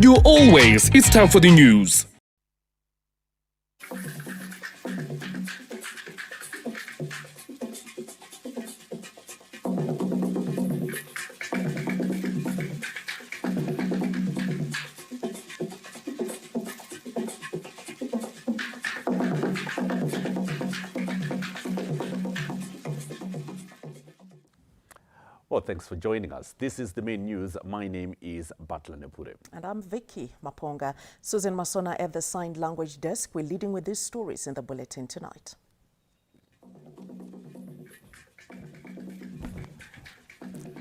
you always, it's time for the news. Well, thanks for joining us. This is the main news. My name is Batla Nepure. And I'm Vicky Maponga. Susan Masona at the Signed Language Desk. We're leading with these stories in the bulletin tonight.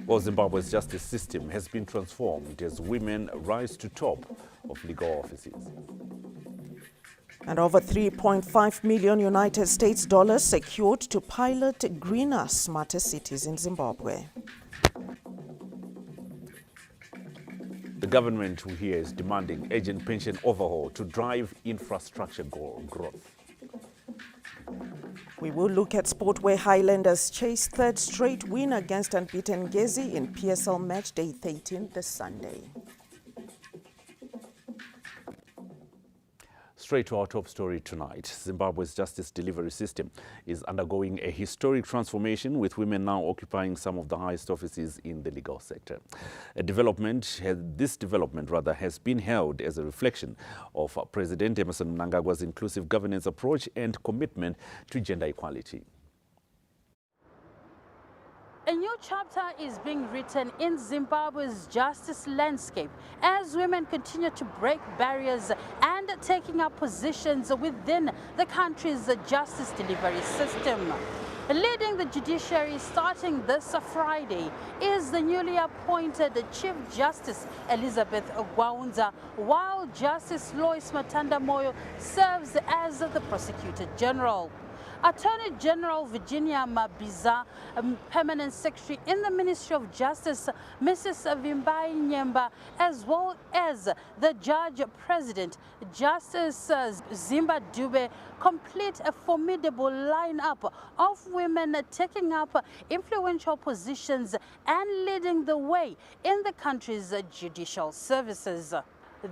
Well, Zimbabwe's justice system has been transformed as women rise to top of legal offices. And over 3.5 million United States dollars secured to pilot greener, smarter cities in Zimbabwe. The government here is demanding urgent pension overhaul to drive infrastructure growth. We will look at sport where Highlanders chase third straight win against unbeaten Ngezi in PSL match day 13 this Sunday. Straight to our top story tonight. Zimbabwe's justice delivery system is undergoing a historic transformation, with women now occupying some of the highest offices in the legal sector. This development has been hailed as a reflection of President Emmerson Mnangagwa's inclusive governance approach and commitment to gender equality. A new chapter is being written in Zimbabwe's justice landscape as women continue to break barriers and taking up positions within the country's justice delivery system. Leading the judiciary starting this Friday is the newly appointed Chief Justice Elizabeth Gwaunza, while Justice Lois Matanda-Moyo serves as the Prosecutor General. Attorney General Virginia Mabiza, Permanent Secretary in the Ministry of Justice, Mrs. Vimbai Nyemba, as well as the Judge President, Justice Zimba Dube, complete a formidable lineup of women taking up influential positions and leading the way in the country's judicial services.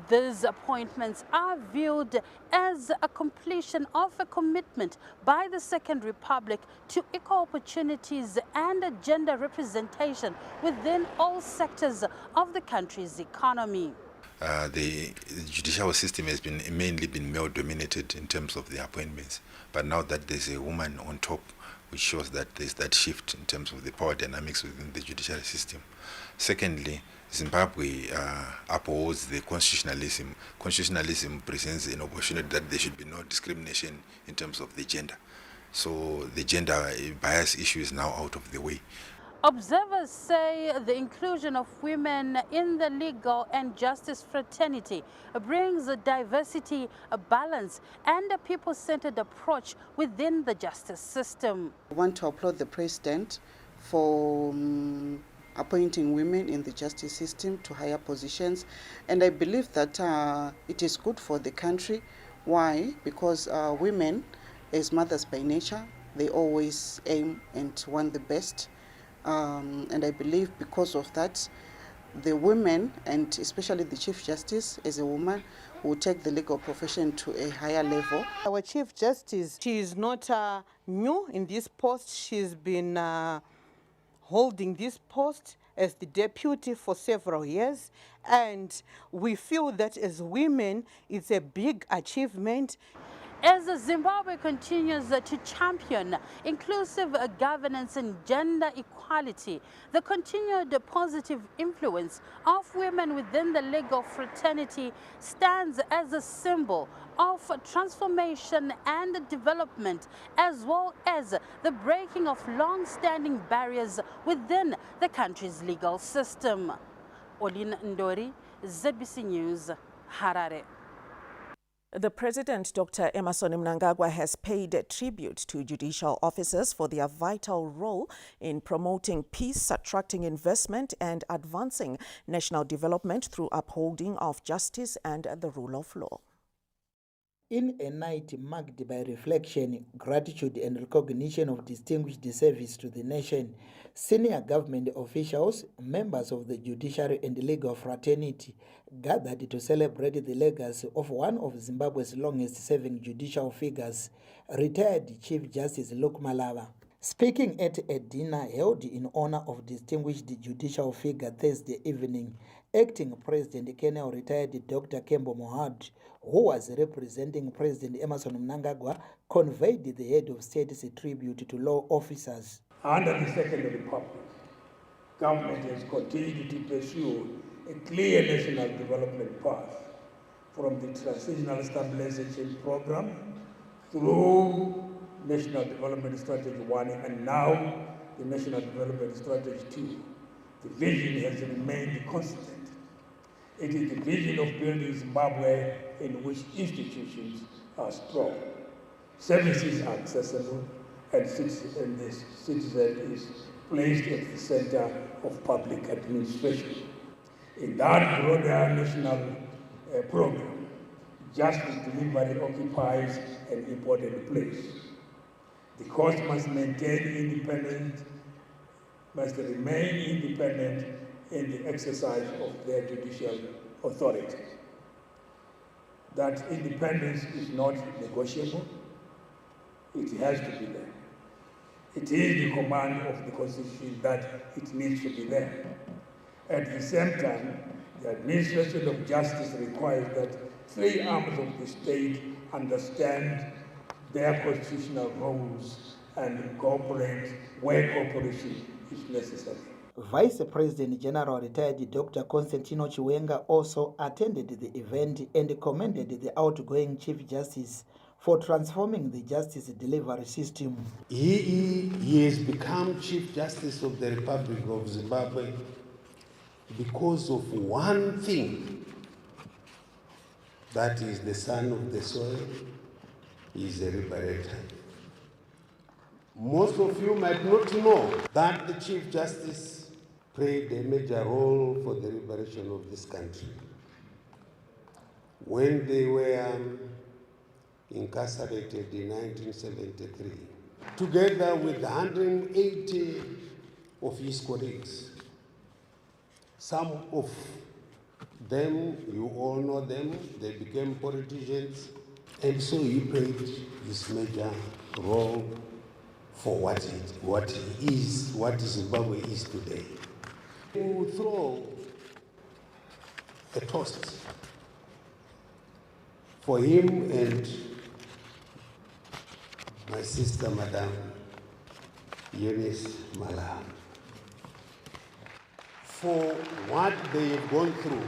These appointments are viewed as a completion of a commitment by the Second Republic to equal opportunities and gender representation within all sectors of the country's economy. The judicial system has mainly been male-dominated in terms of the appointments, but now that there's a woman on top, which shows that there's that shift in terms of the power dynamics within the judicial system. Secondly, Zimbabwe upholds the constitutionalism. Constitutionalism presents an opportunity that there should be no discrimination in terms of the gender. So the gender bias issue is now out of the way. Observers say the inclusion of women in the legal and justice fraternity brings a diversity, a balance, and a people-centered approach within the justice system. I want to applaud the President for appointing women in the justice system to higher positions, and I believe that it is good for the country. Why? Because women, as mothers by nature, they always aim and want the best. And I believe because of that, the women, and especially the Chief Justice as a woman, will take the legal profession to a higher level. Our Chief Justice, she is not new in this post. She's been holding this post as the deputy for several years. And we feel that as women, it's a big achievement. As Zimbabwe continues to champion inclusive governance and gender equality, the continued positive influence of women within the legal fraternity stands as a symbol of transformation and development, as well as the breaking of long-standing barriers within the country's legal system. Olin Ndori, ZBC News, Harare. The President, Dr. Emmerson Mnangagwa, has paid tribute to judicial officers for their vital role in promoting peace, attracting investment, and advancing national development through upholding of justice and the rule of law. In a night marked by reflection, gratitude, and recognition of distinguished service to the nation, senior government officials, members of the judiciary and legal fraternity gathered to celebrate the legacy of one of Zimbabwe's longest-serving judicial figures, retired Chief Justice Luke Malava. Speaking at a dinner held in honor of distinguished judicial figure Thursday evening, Acting President Colonel retired Dr. Kembo Mohad, who was representing President Emmerson Mnangagwa, conveyed the head of state's tribute to law officers. Under the Second Republic, government has continued to pursue a clear national development path from the Transitional Stabilization Program through National Development Strategy 1 and now the National Development Strategy 2. The vision has remained consistent. It is the vision of building Zimbabwe in which institutions are strong, services are accessible, and the citizen is placed at the center of public administration. In that broader national program, justice delivery occupies an important place. The courts must remain independent in the exercise of their judicial authority. That independence is not negotiable. It has to be there. It is the command of the Constitution that it needs to be there. At the same time, the administration of justice requires that three arms of the state understand their constitutional roles and cooperate where cooperation is necessary. Vice President General retired Dr. Constantino Chiwenga also attended the event and commended the outgoing Chief Justice for transforming the justice delivery system. He has become Chief Justice of the Republic of Zimbabwe because of one thing, that is the son of the soil. He is a liberator. Most of you might not know that the Chief Justice played a major role for the liberation of this country. When they were incarcerated in 1973, together with 180 of his colleagues, some of them, you all know them, they became politicians, and so he played this major role for what Zimbabwe is today. We will throw a toast for him and my sister, Madam Eunice Malava, for what they have gone through.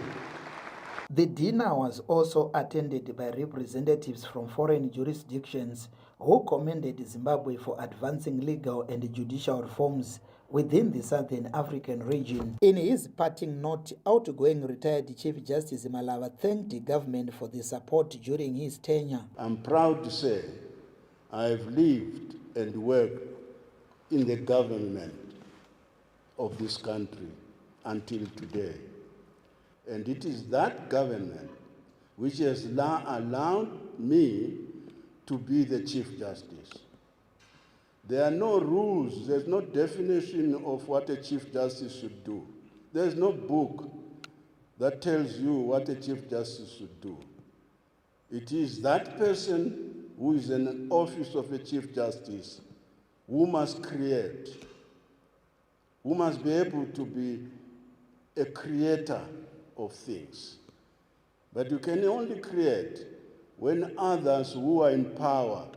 The dinner was also attended by representatives from foreign jurisdictions who commended Zimbabwe for advancing legal and judicial reforms within the Southern African region. In his parting note, outgoing retired Chief Justice Malava thanked the government for the support during his tenure. I'm proud to say I have lived and worked in the government of this country until today. And it is that government which has allowed me to be the Chief Justice. There are no rules, there's no definition of what a Chief Justice should do. There's no book that tells you what a Chief Justice should do. It is that person who is in the office of a Chief Justice who must create, who must be able to be a creator of things. But you can only create when others who are in power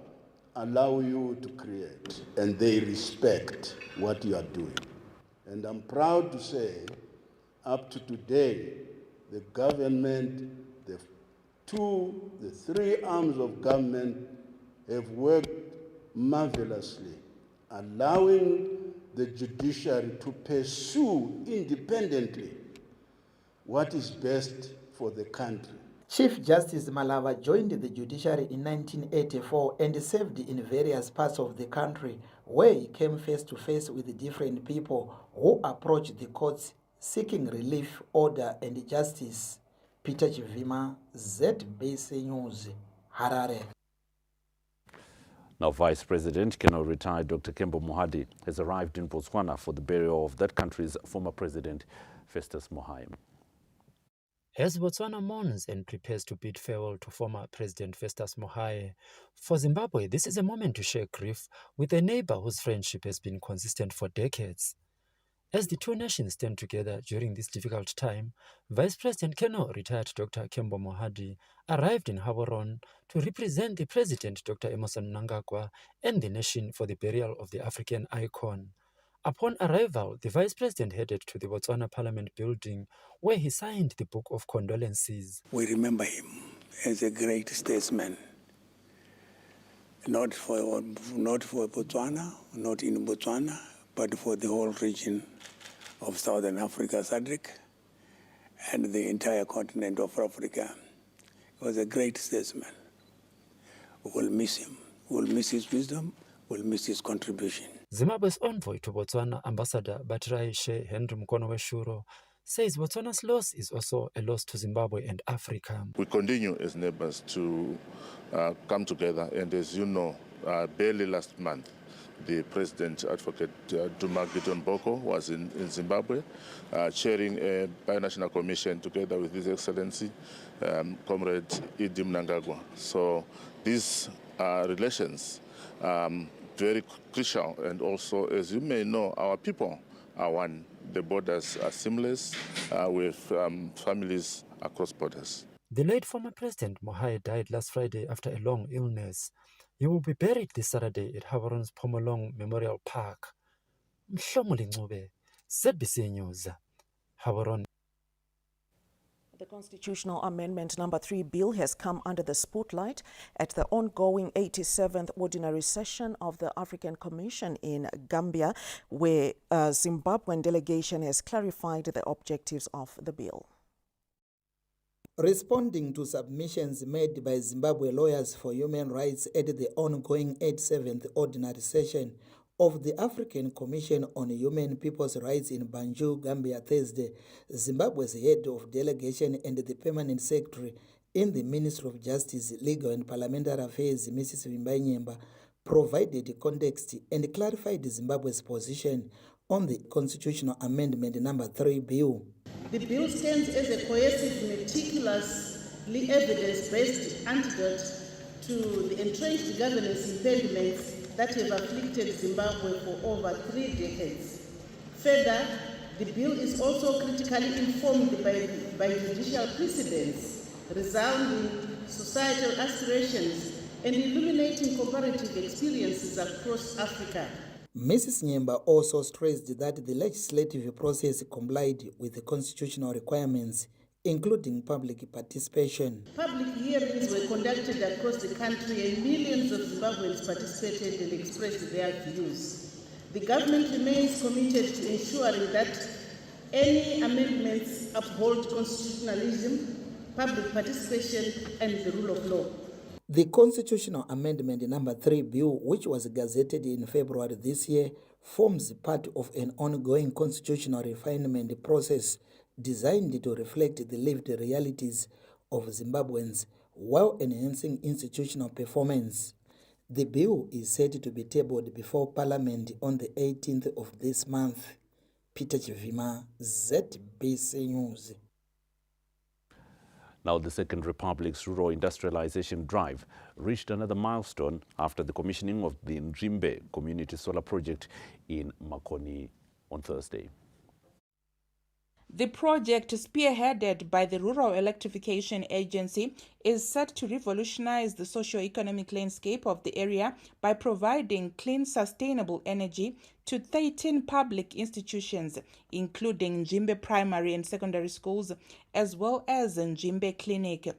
allow you to create and they respect what you are doing. And I'm proud to say, up to today, the government, the three arms of government have worked marvelously, allowing the judiciary to pursue independently what is best for the country. Chief Justice Malava joined the judiciary in 1984 and served in various parts of the country where he came face to face with different people who approached the courts seeking relief, order and justice. Peter Chivima, ZBC News, Harare. Now, Vice President Keno retired Dr. Kembo Mohadi has arrived in Botswana for the burial of that country's former president, Festus Mogae. As Botswana mourns and prepares to bid farewell to former President Festus Mogae, for Zimbabwe, this is a moment to share grief with a neighbor whose friendship has been consistent for decades. As the two nations stand together during this difficult time, Vice President Keno retired Dr. Kembo Mohadi arrived in Gaborone to represent the President Dr. Emmerson Mnangagwa and the nation for the burial of the African icon. Upon arrival, the Vice President headed to the Botswana Parliament building where he signed the Book of Condolences. We remember him as a great statesman, not for Botswana, not in Botswana, but for the whole region of Southern Africa, SADC, and the entire continent of Africa. He was a great statesman. We will miss him. We will miss his wisdom. We will miss his contribution. Zimbabwe's envoy to Botswana, Ambassador Batirai She Henry Mukono Weshuro, says Botswana's loss is also a loss to Zimbabwe and Africa. We continue as neighbors to come together, and as you know, barely last month, the President Advocate Duma Gideon Boko was in Zimbabwe, chairing a binational commission together with His Excellency, Comrade Idi Mnangagwa. So these relations very crucial, and also, as you may know, our people are one. The borders are seamless with families across borders. The late former President Mogae died last Friday after a long illness. He will be buried this Saturday at Gaborone's Phomolong Memorial Park. Mhlomuli Ncube, ZBC News, Gaborone. The Constitutional Amendment Number 3 bill has come under the spotlight at the ongoing 87th Ordinary Session of the African Commission in Gambia, where a Zimbabwean delegation has clarified the objectives of the bill. Responding to submissions made by Zimbabwe lawyers for human rights at the ongoing 87th Ordinary Session of the African Commission on Human People's Rights in Banjul, Gambia, Thursday, Zimbabwe's head of delegation and the permanent secretary in the Ministry of Justice, Legal and Parliamentary Affairs, Mrs. Vimbai Nyemba, provided context and clarified Zimbabwe's position on the Constitutional Amendment Number 3 bill. The bill stands as a cohesive, meticulously evidence-based antidote to the entrenched governance impediments that have afflicted Zimbabwe for over 3 decades. Further, the bill is also critically informed by judicial precedents, resounding societal aspirations, and illuminating comparative experiences across Africa. Mrs. Nyemba also stressed that the legislative process complied with the constitutional requirements, including public participation. Public hearings were conducted across the country and millions of Zimbabweans participated and expressed their views. The government remains committed to ensuring that any amendments uphold constitutionalism, public participation, and the rule of law. The Constitutional Amendment Number 3 bill, which was gazetted in February this year, forms part of an ongoing constitutional refinement process designed to reflect the lived realities of Zimbabweans while enhancing institutional performance. The bill is set to be tabled before Parliament on the 18th of this month. Peter Chivima, ZBC News. Now, the Second Republic's rural industrialization drive reached another milestone after the commissioning of the Njimbe Community Solar Project in Makoni on Thursday. The project, spearheaded by the Rural Electrification Agency, is set to revolutionize the socio-economic landscape of the area by providing clean, sustainable energy to 13 public institutions, including Njimbe Primary and Secondary Schools, as well as Njimbe Clinic.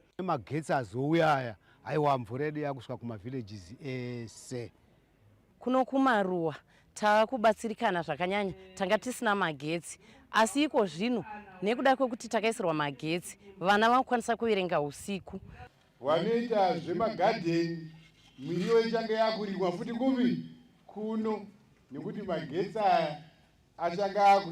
Kuno kumaruwa takubatsirikana zvakanyanya tanga tisina magetsi asi iko zvino nekuda kwekuti takaisirwa magetsi vana vanokwanisa kuverenga usiku. Vanoita zvemagadheni miriwo ichange yakurimwa futi kupi kuno nekuti magetsi aya achanga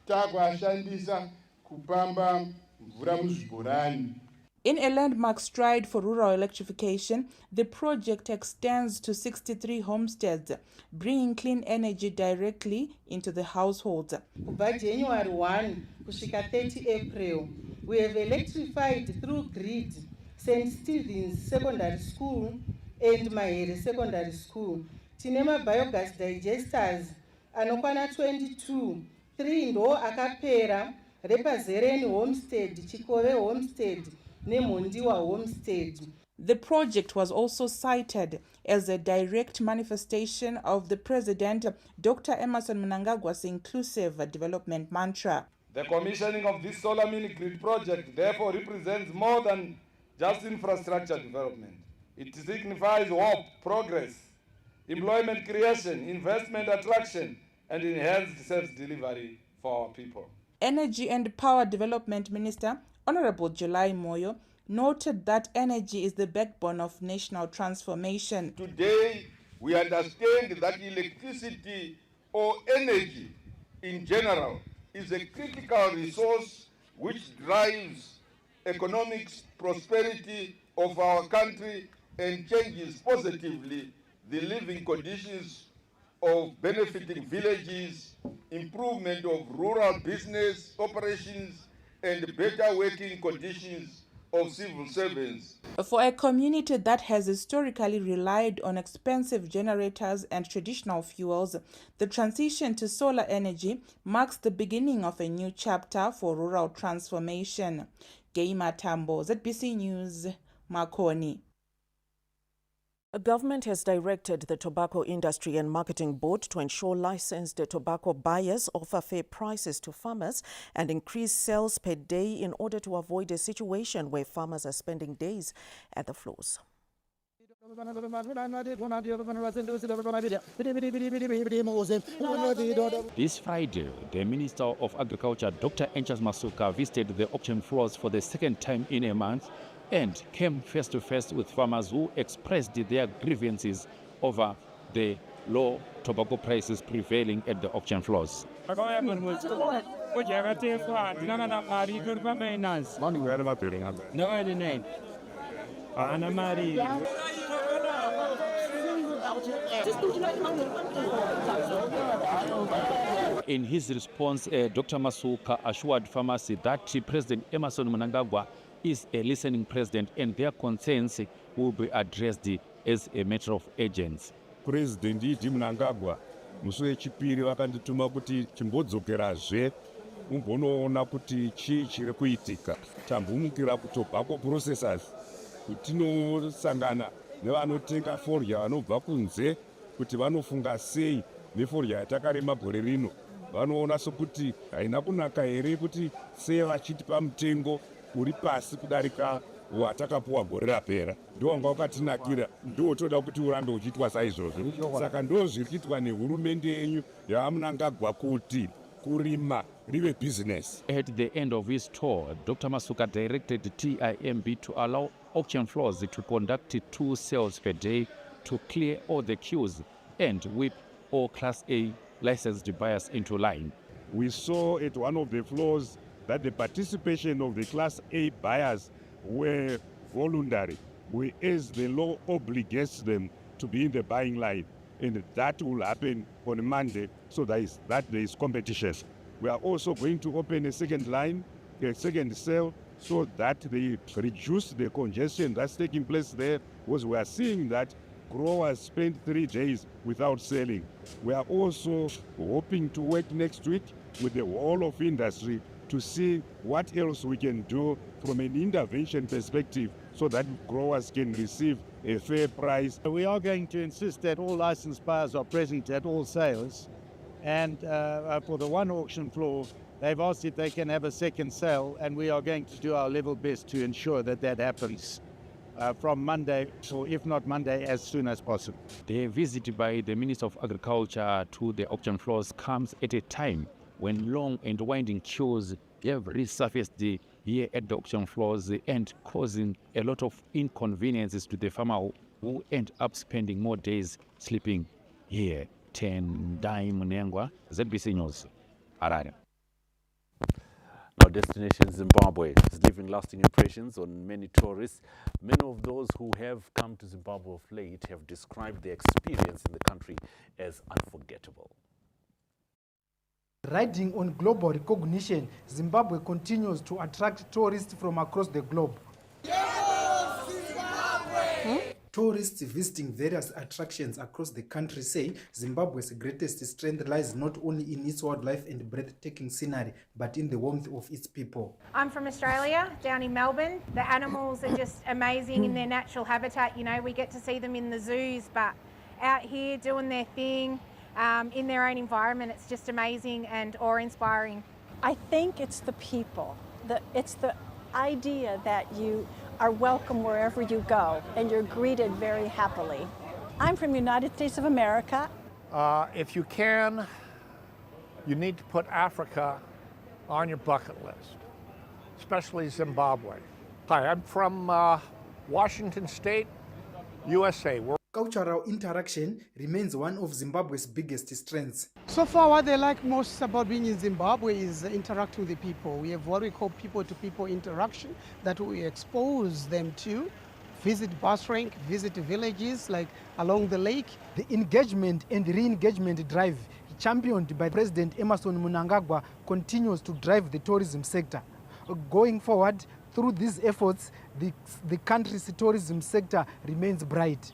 akuashandisa kupamba mvura muzvibhorani. In a landmark stride for rural electrification, the project extends to 63 homesteads, bringing clean energy directly into the households. By January 1 kusvika 30 April, we have electrified through grid St. Stephen's Secondary School and Mahere Secondary School. Tinema biogas digesters anokwana 22, 3 ndo akapera, Repazereni Homestead, Chikove Homestead, Nemondiwa Homestead. The project was also cited as a direct manifestation of the President Dr. Emmerson Mnangagwa's inclusive development mantra. The commissioning of this solar mini-grid project therefore represents more than just infrastructure development. It signifies hope, progress, employment creation, investment attraction, and enhanced service delivery for our people. Energy and Power Development Minister Honorable July Moyo noted that energy is the backbone of national transformation. Today, we understand that electricity or energy in general is a critical resource which drives economic prosperity of our country and changes positively the living conditions of benefiting villages, improvement of rural business operations, and better working conditions of civil servants. For a community that has historically relied on expensive generators and traditional fuels, the transition to solar energy marks the beginning of a new chapter for rural transformation. Gaima Tambo, ZBC News, Makoni. A government has directed the Tobacco Industry and Marketing Board to ensure licensed tobacco buyers offer fair prices to farmers and increase sales per day in order to avoid a situation where farmers are spending days at the floors. This Friday, the Minister of Agriculture, Dr. Enchas Masuka, visited the auction floors for the second time in a month and came face to face with farmers who expressed their grievances over the low tobacco prices prevailing at the auction floors. In his response, Dr. Masuka assured farmers that President Emmerson Mnangagwa is a listening president and their concerns will be addressed as a matter of urgency. President Mnangagwa musi wechipiri vakandituma kuti chimbodzokerazve umbonoona kuti chii chiri kuitika. Tambumukira kutobacco processors kutinosangana nevanotenga forya vanobva kunze kuti vanofunga sei neforya yatakarema gore rino. Vanoona sokuti haina kunaka here kuti sei vachitipa mutengo uri pasi kudarika watakapuwa gore rapera. Ndowanga wakatinakira, ndotoda kuti urambe uchiitwa saizvozvo. Saka ndozviri kuitwa nehurumende yenyu yaMnangagwa kuti kurima rive business. At the end of his tour, Dr. Masuka directed TIMB to allow auction floors to conduct 2 sales per day to clear all the queues and whip all Class A licensed buyers into line. We saw at one of the floors that the participation of the Class A buyers were voluntary, whereas the law obligates them to be in the buying line. And that will happen on Monday, so that there is competition. We are also going to open a second line, a second sale, so that they reduce the congestion that's taking place there, because we are seeing that growers spend 3 days without selling. We are also hoping to work next week with the whole of industry to see what else we can do from an intervention perspective so that growers can receive a fair price. We are going to insist that all licensed buyers are present at all sales, and for the one auction floor, they've asked if they can have a second sale, and we are going to do our level best to ensure that that happens from Monday, or if not Monday, as soon as possible. The visit by the Minister of Agriculture to the auction floors comes at a time when long and winding queues have resurfaced here at the auction floors and causing a lot of inconveniences to the farmer who end up spending more days sleeping here. Tendai Munengwa, ZBC News, Harare. Our destination, Zimbabwe, is leaving lasting impressions on many tourists. Many of those who have come to Zimbabwe of late have described their experience in the country as unforgettable. Riding on global recognition, Zimbabwe continues to attract tourists from across the globe. Tourists visiting various attractions across the country say Zimbabwe's greatest strength lies not only in its wildlife and breathtaking scenery, but in the warmth of its people. I'm from Australia, down in Melbourne. The animals are just amazing in their natural habitat. You know, we get to see them in the zoos, but out here doing their thing, in their own environment, it's just amazing and awe-inspiring. I think it's the people. It's the idea that you are welcome wherever you go and you're greeted very happily. I'm from the United States of America. If you can, you need to put Africa on your bucket list, especially Zimbabwe. Hi, I'm from Washington State, USA. Cultural interaction remains one of Zimbabwe's biggest strengths. So far, what they like most about being in Zimbabwe is interacting with the people. We have what we call people-to-people interaction that we expose them to. Visit bus rank, visit villages like along the lake. The engagement and re-engagement drive championed by President Emmerson Mnangagwa continues to drive the tourism sector. Going forward, through these efforts, the country's tourism sector remains bright.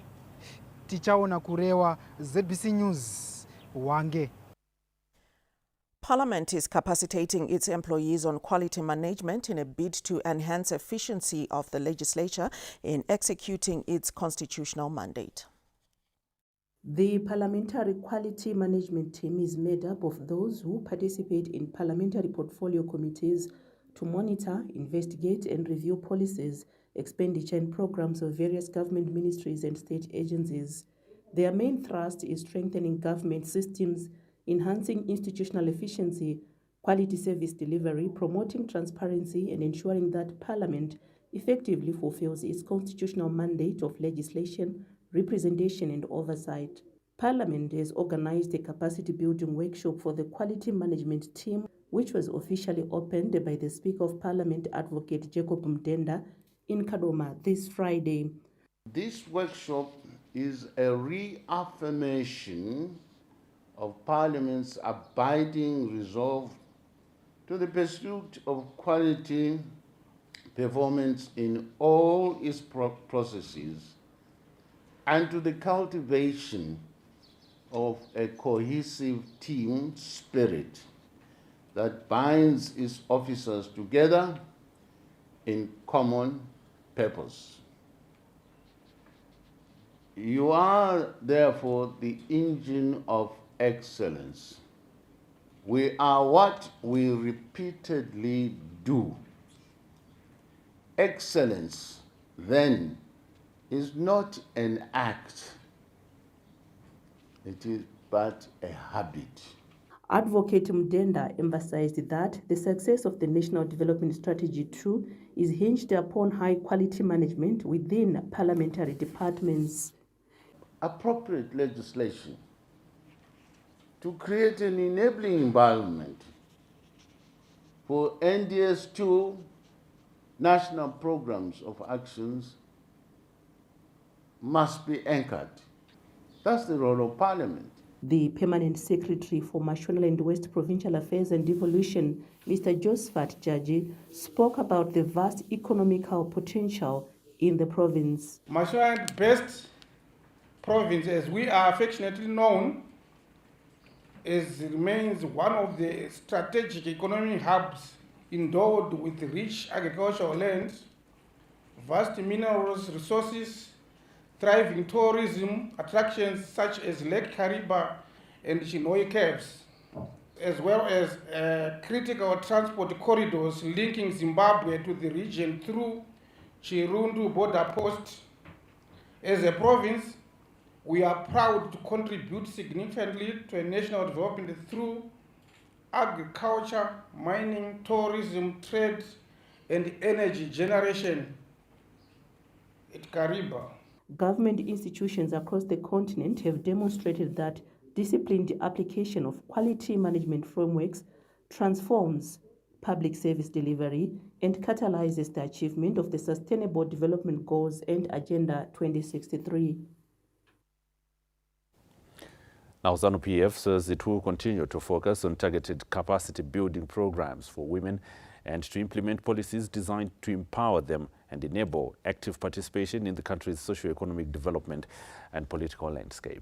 Tichaona Kurewa, ZBC News, Wange. Parliament is capacitating its employees on quality management in a bid to enhance efficiency of the legislature in executing its constitutional mandate. The Parliamentary Quality Management Team is made up of those who participate in parliamentary portfolio committees to monitor, investigate and review policies, expenditure and programs of various government ministries and state agencies. Their main thrust is strengthening government systems, enhancing institutional efficiency, quality service delivery, promoting transparency and ensuring that Parliament effectively fulfills its constitutional mandate of legislation, representation and oversight. Parliament has organized a capacity building workshop for the Quality Management Team, which was officially opened by the Speaker of Parliament, Advocate Jacob Mdenda, in Kadoma this Friday. This workshop is a reaffirmation of Parliament's abiding resolve to the pursuit of quality performance in all its processes and to the cultivation of a cohesive team spirit that binds its officers together in common purpose. You are therefore the engine of excellence. We are what we repeatedly do. Excellence, then, is not an act, it is but a habit. Advocate Mdenda emphasized that the success of the National Development Strategy 2 is hinged upon high-quality management within parliamentary departments. Appropriate legislation to create an enabling environment for NDS2 national programs of actions must be anchored. That's the role of Parliament. The Permanent Secretary for Mashonaland West Provincial Affairs and Devolution, Mr. Josephat Jaji, spoke about the vast economical potential in the province. Mashonaland Best Province, as we are affectionately known, remains one of the strategic economic hubs endowed with rich agricultural lands, vast mineral resources, thriving tourism attractions such as Lake Kariba and Chinhoyi Caves, as well as critical transport corridors linking Zimbabwe to the region through Chirundu border post. As a province, we are proud to contribute significantly to national development through agriculture, mining, tourism, trade, and energy generation at Kariba. Government institutions across the continent have demonstrated that disciplined application of quality management frameworks transforms public service delivery, and catalyzes the achievement of the Sustainable Development Goals and Agenda 2063. Now, ZANU-PF says it will continue to focus on targeted capacity building programs for women and to implement policies designed to empower them and enable active participation in the country's socio-economic development and political landscape.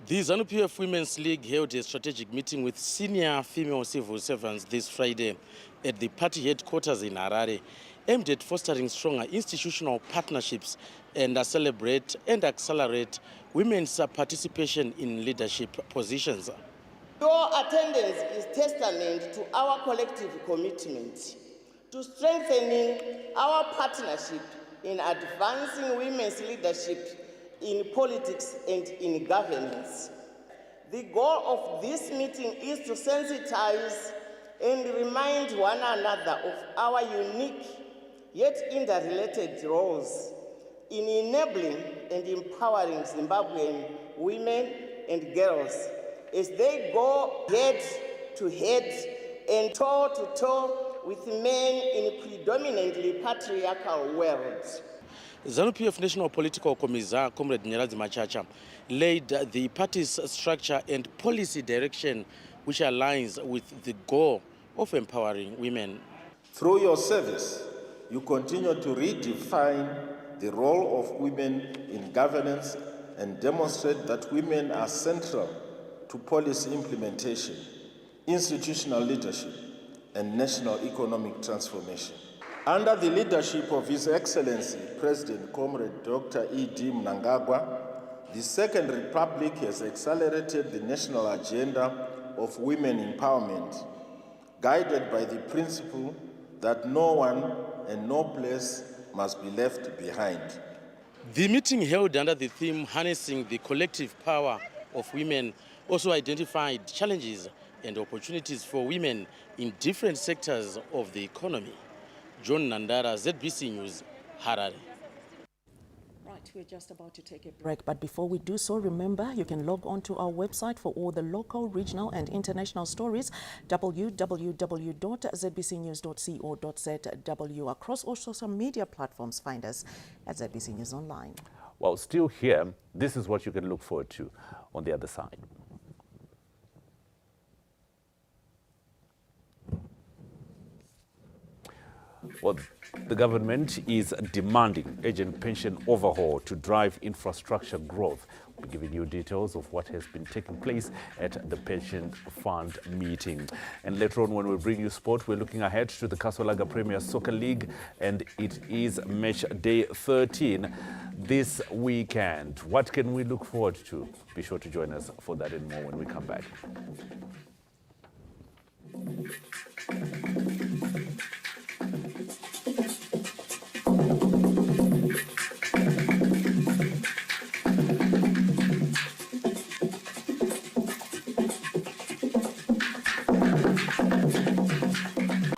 The ZANU-PF Women's League held a strategic meeting with senior female civil servants this Friday at the party headquarters in Harare, aimed at fostering stronger institutional partnerships and celebrate and accelerate women's participation in leadership positions. Your attendance is testament to our collective commitment to strengthening our partnership in advancing women's leadership in politics and in governance. The goal of this meeting is to sensitize and remind one another of our unique yet interrelated roles in enabling and empowering Zimbabwean women and girls as they go head to head and toe to toe with men in predominantly patriarchal worlds. ZANU-PF National Political Commissar, Comrade Nyeradzi Machacha, laid the party's structure and policy direction which aligns with the goal of empowering women. Through your service, you continue to redefine the role of women in governance and demonstrate that women are central to policy implementation, institutional leadership, and national economic transformation. Under the leadership of His Excellency, President Comrade Dr. E.D. Mnangagwa, the Second Republic has accelerated the national agenda of women empowerment, guided by the principle that no one and no place must be left behind. The meeting held under the theme Harnessing the Collective Power of Women also identified challenges and opportunities for women in different sectors of the economy. John Nandara, ZBC News, Harare. Right, we're just about to take a break, but before we do so, remember you can log on to our website for all the local, regional and international stories, www.zbcnews.co.zw. Across all social media platforms, find us at ZBC News Online. Well, still here, this is what you can look forward to on the other side. Well, the government is demanding urgent pension overhaul to drive infrastructure growth. We're giving you details of what has been taking place at the pension fund meeting. And later on, when we bring you sport, we're looking ahead to the Kasolaga Premier Soccer League, and it is match day 13 this weekend. What can we look forward to? Be sure to join us for that and more when we come back.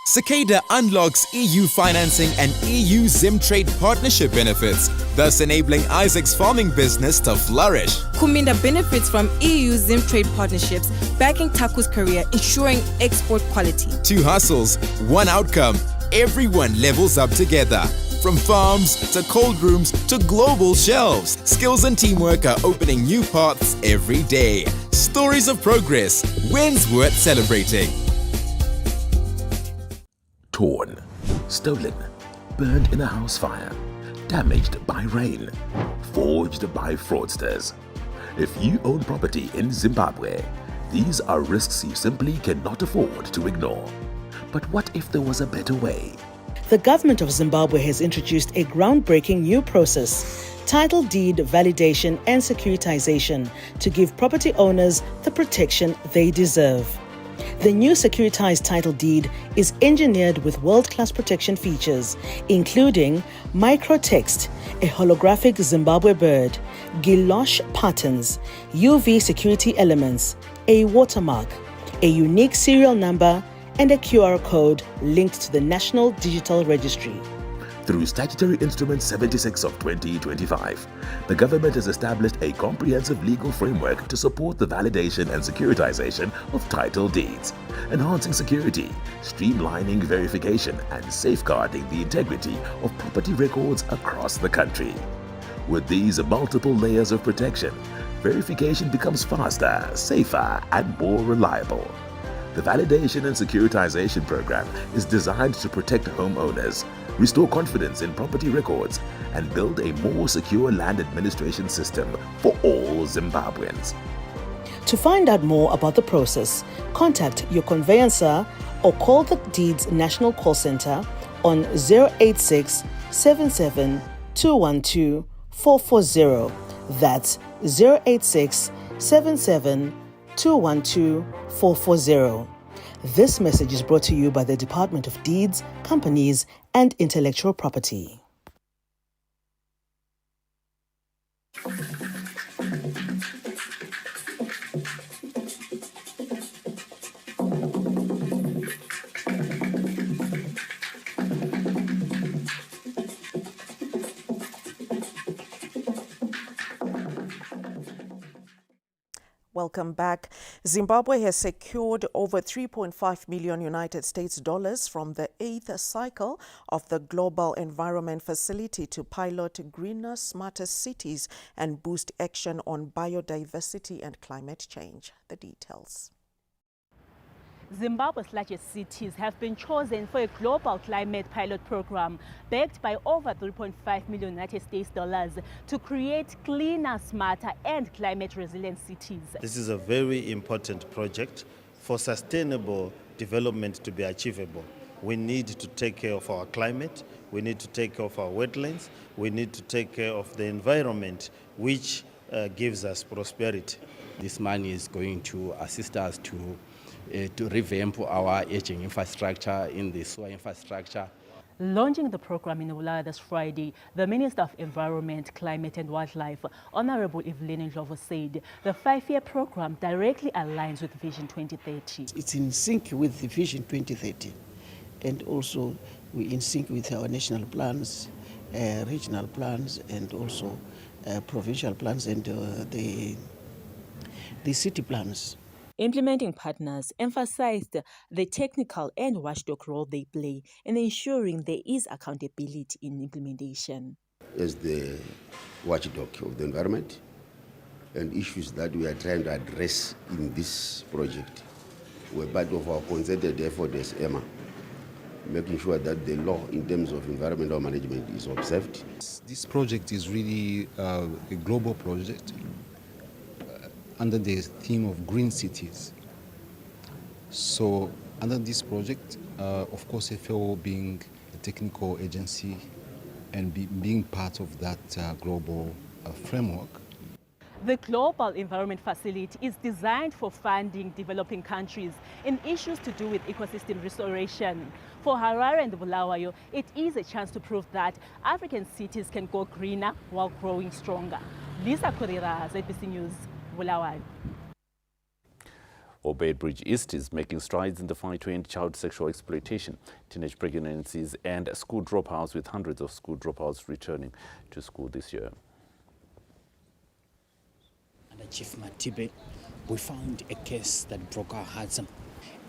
Cicada unlocks EU financing and EU Zimtrade partnership benefits, thus enabling Isaac's farming business to flourish. Kuminda benefits from EU Zimtrade partnerships, backing Taku's career, ensuring export quality. 2 hustles, 1 outcome. Everyone levels up together. From farms to cold rooms to global shelves, skills and teamwork are opening new paths every day. Stories of progress, wins worth celebrating. Torn, stolen, burned in a house fire, damaged by rain, forged by fraudsters. If you own property in Zimbabwe, these are risks you simply cannot afford to ignore. But what if there was a better way? The government of Zimbabwe has introduced a groundbreaking new process, title deed validation and securitization, to give property owners the protection they deserve. The new securitized title deed is engineered with world-class protection features, including microtext, a holographic Zimbabwe bird, Gilosh patterns, UV security elements, a watermark, a unique serial number, and a QR code linked to the National Digital Registry. Through Statutory Instrument 76 of 2025, the government has established a comprehensive legal framework to support the validation and securitization of title deeds, enhancing security, streamlining verification, and safeguarding the integrity of property records across the country. With these multiple layers of protection, verification becomes faster, safer, and more reliable. The Validation and Securitization Program is designed to protect homeowners, restore confidence in property records, and build a more secure land administration system for all Zimbabweans. To find out more about the process, contact your conveyancer or call the Deeds National Call Center on 086 77 212 440. That's 086 77 212 440. This message is brought to you by the Department of Deeds, Companies and Intellectual Property. Welcome back. Zimbabwe has secured over 3.5 million United States dollars from the 8th cycle of the Global Environment Facility to pilot greener, smarter cities and boost action on biodiversity and climate change. The details. Zimbabwe's largest cities have been chosen for a global climate pilot program backed by over 3.5 million United States dollars to create cleaner, smarter and climate resilient cities. This is a very important project for sustainable development to be achievable. We need to take care of our climate, we need to take care of our wetlands, we need to take care of the environment which gives us prosperity. This money is going to assist us to revamp our aging infrastructure in the sewer infrastructure. Launching the program in Bulawayo this Friday, the Minister of Environment, Climate and Wildlife, Honorable Evelyn Ndlovu, said the 5-year program directly aligns with Vision 2030. It's in sync with the Vision 2030, and also we're in sync with our national plans, regional plans, and also provincial plans and the city plans. Implementing partners emphasized the technical and watchdog role they play in ensuring there is accountability in implementation. As the watchdog of the environment and issues that we are trying to address in this project were part of our concerted effort as EMA, making sure that the law in terms of environmental management is observed. This project is really a global project under the theme of green cities. So under this project, of course, FAO being a technical agency and being part of that global framework. The Global Environment Facility is designed for funding developing countries in issues to do with ecosystem restoration. For Harare and Bulawayo, it is a chance to prove that African cities can go greener while growing stronger. Lisa Kurira, ZBC News, Bulawayo. Beitbridge East is making strides in the fight to end child sexual exploitation, teenage pregnancies and school dropouts, with hundreds of school dropouts returning to school this year. Under Chief Matibe, we found a case that broke our hearts.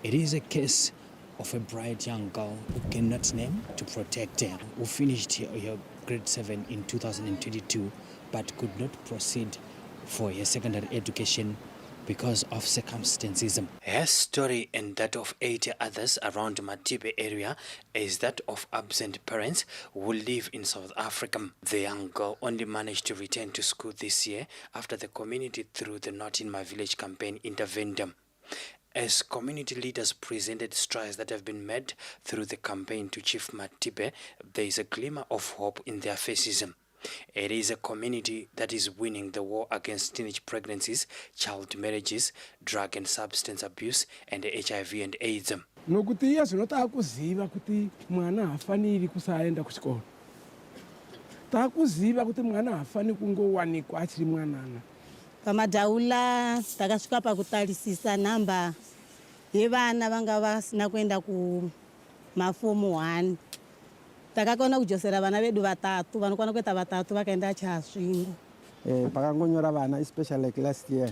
It is a case of a bright young girl who cannot name to protect her, who finished her grade 7 in 2022 but could not proceed for her secondary education because of circumstances. Her story and that of 80 others around Matibe area is that of absent parents who live in South Africa. The young girl only managed to return to school this year after the community, through the Not in My Village campaign, intervened. As community leaders presented strides that have been made through the campaign to Chief Matibe, there is a glimmer of hope in their faces. It is a community that is winning the war against teenage pregnancies, child marriages, drug and substance abuse, and HIV and AIDS. Nokuti yazvinota kuziva kuti mwana hafaniri kusaenda kuchikoro. Takuziva kuti mwana hafani kungowanikwa achiri mwanana. Pamadhaula takasvika pakutarisisa namba yevana vanga vasina kuenda kumafomu 1. takakona kujosera vana vedu vatatu vanokwana kuita vatatu vakaenda chasvingo. Pakangonyora vana especially like last year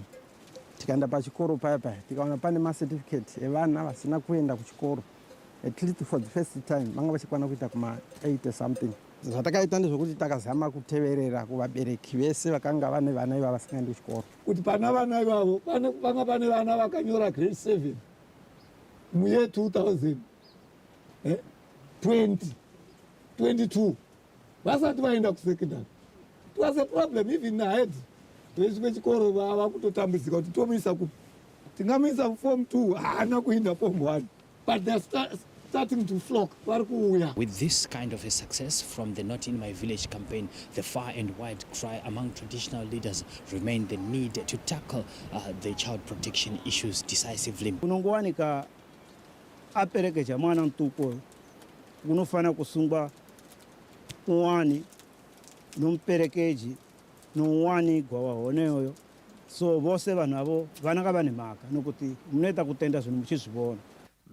tikaenda pachikoro paya tikaona pane macertificate evana vasina kuenda kuchikoro at least for the first time vanga vachikwana kuita kuma 80 something. Zvatakaita ndezvokuti takazama kuteverera kuvabereki vese vakanga vane vana ivava vasingaendi kuchikoro kuti pana vana ivavo vanga pane vana vakanyora grade 7 muyear 2022 vasati vaenda kusekondari. It was a problem even ahead. Vese vechikoro vava kutotambudzika kuti tomisa kupi. Tingamisa form 2 haana kuenda form 1 but they're starting to flock. With this kind of a success from the Not in My Village campaign, the far and wide cry among traditional leaders remain the need to tackle the child protection issues decisively. Unongowanika aperekecha mwana mtuko unofana kusungwa uwani nomperekeji nowani gwawaoneyo so vose vanhu avo vananga vane mhaka nokuti munoita kutenda zvinhu muchizvibona.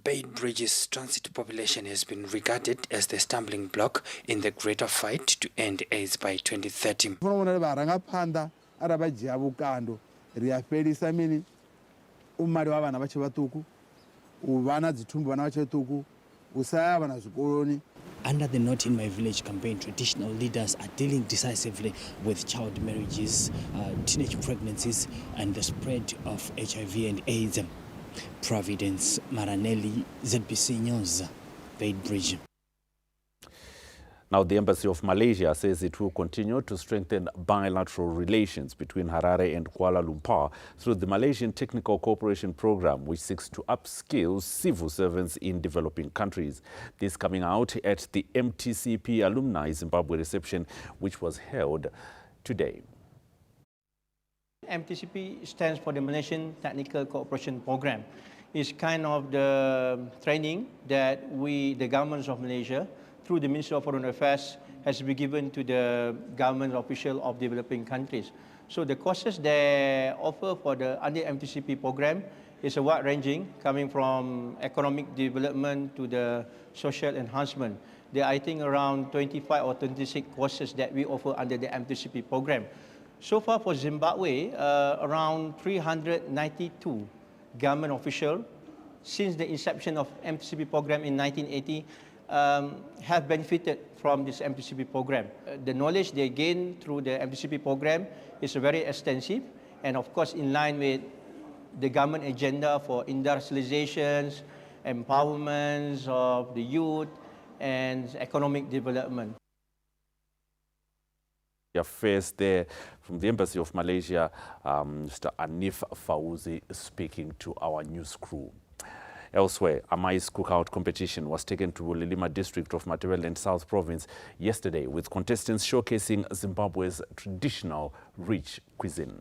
Beitbridge's transit population has been regarded as the stumbling block in the greater fight to end AIDS by 2030. Unoona varangapanda ari vajaya vukando riyaperisa mini umari wavana vachi vatuku uvana dzitumbu vana vachi vatuku usaya vana zvikoloni. Under the Not in My Village campaign, traditional leaders are dealing decisively with child marriages, teenage pregnancies, and the spread of HIV and AIDS. Providence Maranelli, ZBC News, Beitbridge. Now, the Embassy of Malaysia says it will continue to strengthen bilateral relations between Harare and Kuala Lumpur through the Malaysian Technical Cooperation Program, which seeks to upskill civil servants in developing countries. This coming out at the MTCP Alumni Zimbabwe reception, which was held today. MTCP stands for the Malaysian Technical Cooperation Program. It's kind of the training that the governments of Malaysia, through the Ministry of Foreign Affairs, has been given to the government officials of developing countries. So the courses they offer for the under MTCP program is a wide-ranging, coming from economic development to the social enhancement. There are, I think, around 25 or 26 courses that we offer under the MTCP program. So far for Zimbabwe, around 392 government officials, since the inception of MTCP program in 1980, have benefited from this MTCP program. The knowledge they gain through the MTCP program is very extensive and of course in line with the government agenda for industrializations, empowerments of the youth and economic development. Affairs there from the Embassy of Malaysia, Mr. Anif Fauzi speaking to our news crew. Elsewhere, a maize cookout competition was taken to Bulilima district of Matabeleland South Province yesterday, with contestants showcasing Zimbabwe's traditional rich cuisine.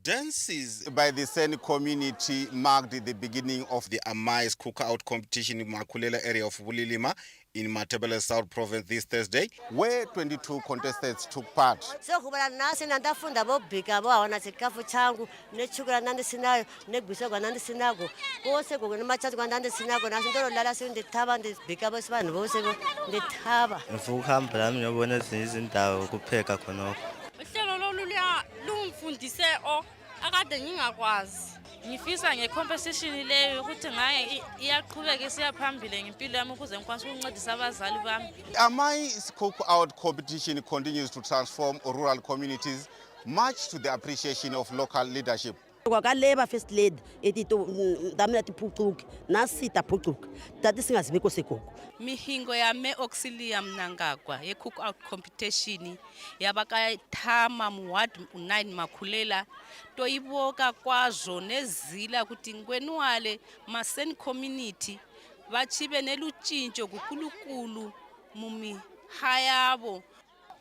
Dances by the Sen community marked the beginning of the Maize Cookout competition in Makulela area of Bulilima in Matabeleland South Province this Thursday, where 22 contestants took part. ngifisa ngecompetition leyo ukuthi ngaye iyaqhubeka isiya phambili ngempilo yami ukuze ngikwazi ukuncedisa abazali bami. Maize Cookout competition continues to transform rural communities, much to the appreciation of local leadership. Kwakaleba first lady etito damna tiphucuki nasita phucuki tati singazibeko sekoko. Mihingo ya me Auxilium Mnangagwa ye cookout competition yabaka thama mu ward 9 Makulela toyiboka kwazo nezila kuti ngwenwale ma Sen community bachibe nelutshintsho kukulukulu mumi hayabo.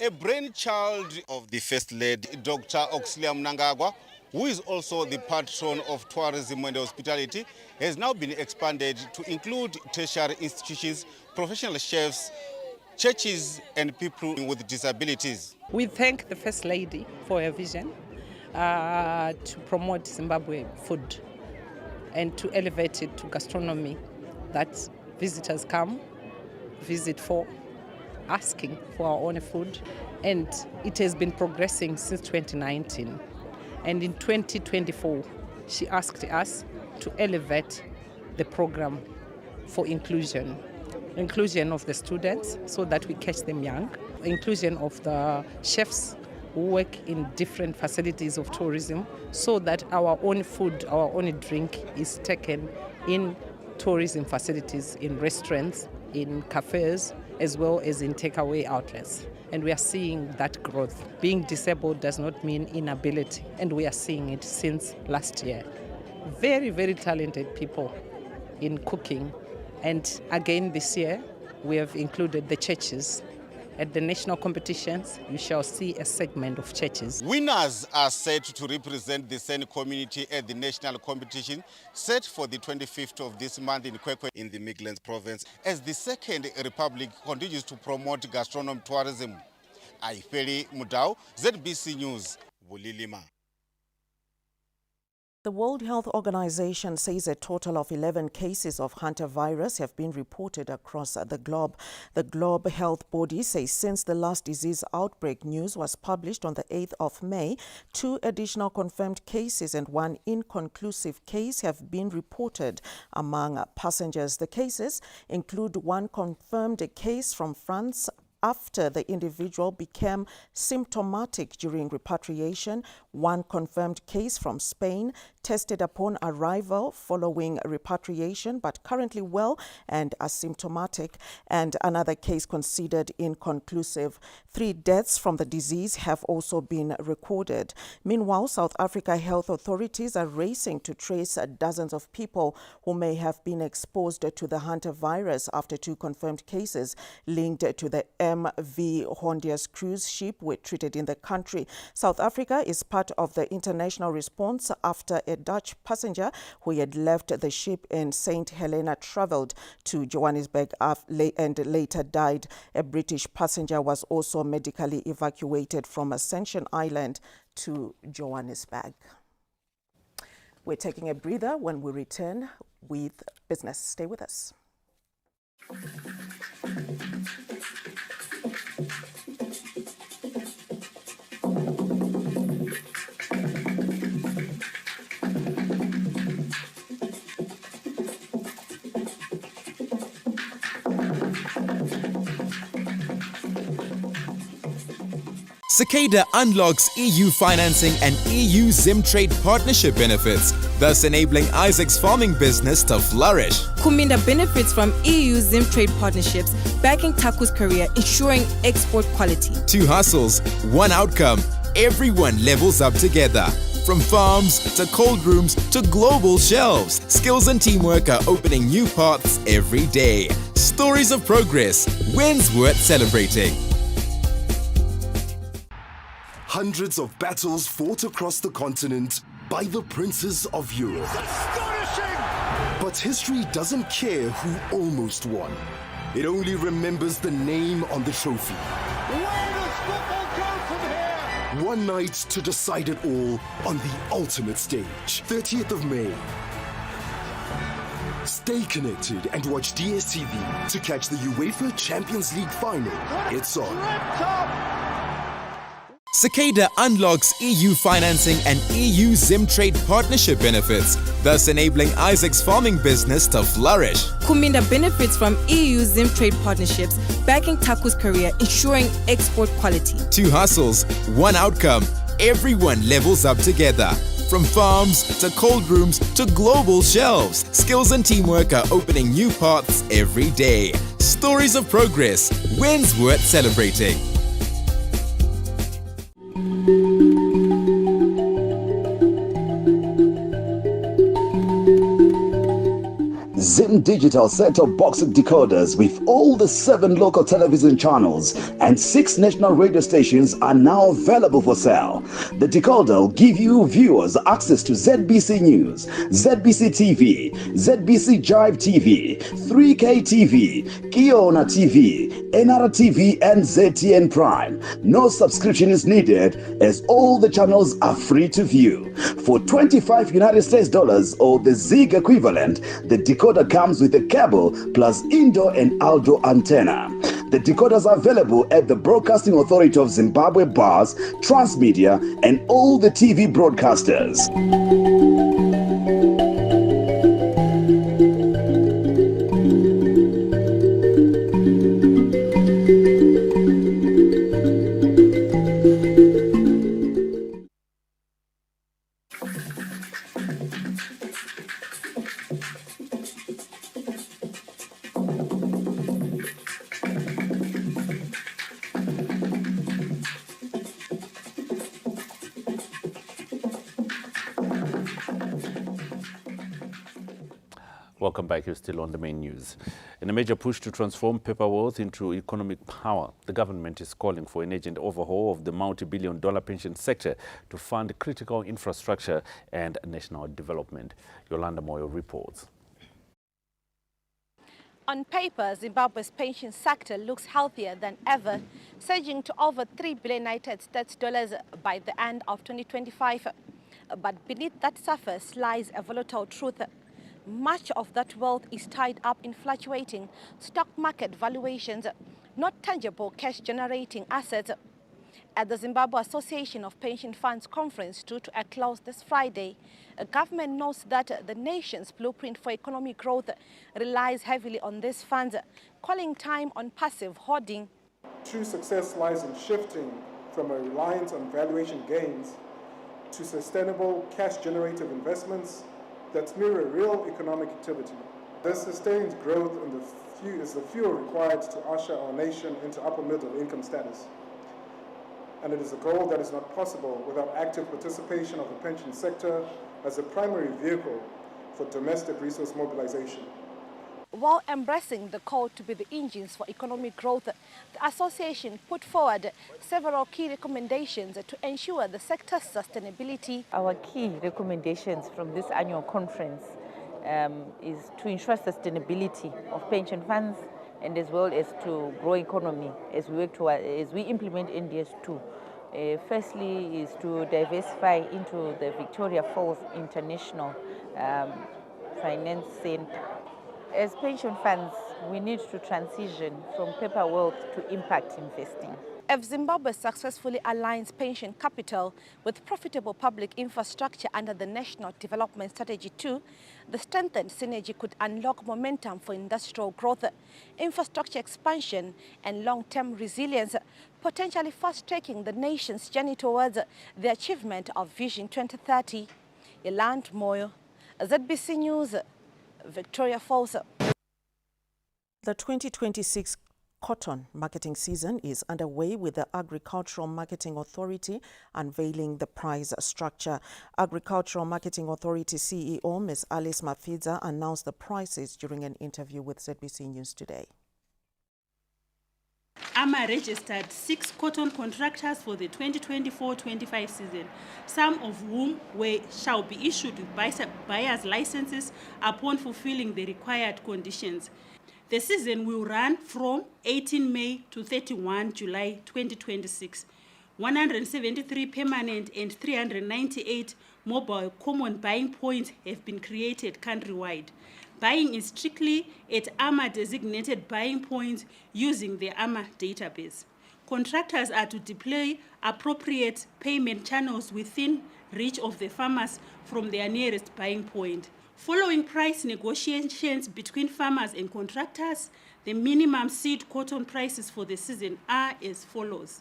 A brainchild of the first lady, Dr. Auxilium Mnangagwa, who is also the patron of tourism and hospitality, has now been expanded to include tertiary institutions, professional chefs, churches, and people with disabilities. We thank the First Lady for her vision to promote Zimbabwe food and to elevate it to gastronomy that visitors come, visit for asking for our own food, and it has been progressing since 2019. And in 2024, she asked us to elevate the program for inclusion of the students so that we catch them young, inclusion of the chefs who work in different facilities of tourism so that our own food, our own drink is taken in tourism facilities, in restaurants, in cafes, as well as in takeaway outlets. And we are seeing that growth. Being disabled does not mean inability, and we are seeing it since last year. Very, very talented people in cooking. And again this year, we have included the churches. At the national competitions, you shall see a segment of churches. Winners are set to represent the San community at the national competition set for the 25th of this month in Kwekwe in the Midlands province as the Second Republic continues to promote gastronomic tourism. Aifeli Mudau, ZBC News, Bulilima. The World Health Organization says a total of 11 cases of hantavirus have been reported across the globe. The Global Health Body says since the last disease outbreak news was published on the 8th of May, 2 additional confirmed cases and 1 inconclusive case have been reported among passengers. The cases include 1 confirmed case from France after the individual became symptomatic during repatriation, 1 confirmed case from Spain, tested upon arrival following repatriation but currently well and asymptomatic, and another case considered inconclusive. 3 deaths from the disease have also been recorded. Meanwhile, South Africa health authorities are racing to trace dozens of people who may have been exposed to the hantavirus after 2 confirmed cases linked to the MV Hondias cruise ship were treated in the country. South Africa is part of the international response after a Dutch passenger who had left the ship in St. Helena traveled to Johannesburg and later died. A British passenger was also medically evacuated from Ascension Island to Johannesburg. We're taking a breather. When we return with business, stay with us. Cicada unlocks EU financing and EU Zimtrade partnership benefits, thus enabling Isaac's farming business to flourish. Kuminda benefits from EU Zimtrade partnerships, backing Taku's career, ensuring export quality. 2 hustles, 1 outcome. Everyone levels up together. From farms to cold rooms to global shelves, skills and teamwork are opening new paths every day. Stories of progress, wins worth celebrating. Hundreds of battles fought across the continent by the princes of Europe. Astonishing! But history doesn't care who almost won. It only remembers the name on the trophy. Where does football go from here? One night to decide it all on the ultimate stage. 30th of May. Stay connected and watch DSTV to catch the UEFA Champions League final. It's on. Cicada unlocks EU financing and EU Zimtrade partnership benefits, thus enabling Isaac's farming business to flourish. Kuminda benefits from EU Zimtrade partnerships, backing Taku's career, ensuring export quality. 2 hustles, 1 outcome. Everyone levels up together. From farms to cold rooms to global shelves, skills and teamwork are opening new paths every day. Stories of progress, wins worth celebrating. Zim Digital set-top box decoders with all the 7 local television channels and 6 national radio stations are now available for sale. The decoder will give you viewers access to ZBC News, ZBC TV, ZBC Jive TV, 3K TV, Kiona TV, NR TV and ZTN Prime. No subscription is needed as all the channels are free to view. For $25 United States or the Zig equivalent, the decoder comes with a cable plus indoor and outdoor antenna. The decoders are available at the Broadcasting Authority of Zimbabwe bars, Transmedia, and all the TV broadcasters. Welcome back. You're still on the main news. In a major push to transform paper wealth into economic power, the government is calling for an urgent overhaul of the multi-billion-dollar pension sector to fund critical infrastructure and national development. Yolanda Moyo reports. On paper, Zimbabwe's pension sector looks healthier than ever, surging to over $3 billion United States dollars by the end of 2025. But beneath that surface lies a volatile truth. Much of that wealth is tied up in fluctuating stock market valuations, not tangible cash-generating assets. At the Zimbabwe Association of Pension Funds conference due to a close this Friday, a government notes that the nation's blueprint for economic growth relies heavily on these funds, calling time on passive hoarding. True success lies in shifting from a reliance on valuation gains to sustainable cash-generative investments that mirror real economic activity. This sustained growth is the fuel required to usher our nation into upper middle income status. And it is a goal that is not possible without active participation of the pension sector as a primary vehicle for domestic resource mobilization. While embracing the call to be the engines for economic growth, the association put forward several key recommendations to ensure the sector's sustainability. Our key recommendations from this annual conference is to ensure sustainability of pension funds and as well as to grow economy as we work toward, as we implement NDS2. Firstly is to diversify into the Victoria Falls International Finance Center. As pension funds, we need to transition from paper wealth to impact investing. If Zimbabwe successfully aligns pension capital with profitable public infrastructure under the National Development Strategy 2, the strengthened synergy could unlock momentum for industrial growth, infrastructure expansion, and long-term resilience, potentially fast-tracking the nation's journey towards the achievement of Vision 2030. Yolanda Moyo, ZBC News, Victoria Falls. The 2026 cotton marketing season is underway with the Agricultural Marketing Authority unveiling the price structure. Agricultural Marketing Authority CEO Ms. Alice Mapfidza announced the prices during an interview with ZBC News today. AMA registered 6 cotton contractors for the 2024-25 season, some of whom shall be issued with buyer's licenses upon fulfilling the required conditions. The season will run from 18 May to 31 July 2026. 173 permanent and 398 mobile common buying points have been created countrywide. Buying is strictly at AMA-designated buying points using the AMA database. Contractors are to deploy appropriate payment channels within reach of the farmers from their nearest buying point. Following price negotiations between farmers and contractors, the minimum seed cotton prices for the season are as follows.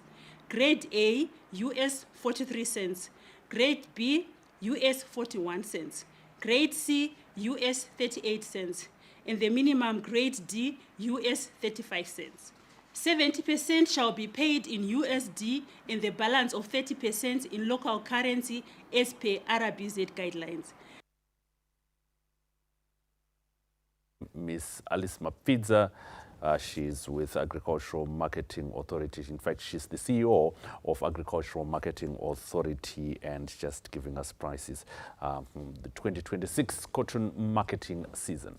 Grade A, US 43 cents. Grade B, US 41 cents. Grade C, US 38 cents. And the minimum grade D, US 35 cents. 70% shall be paid in USD and the balance of 30% in local currency as per RBZ guidelines. Ms. Alice Mapfidza, she's with Agricultural Marketing Authority. In fact, she's the CEO of Agricultural Marketing Authority and just giving us prices from the 2026 cotton marketing season.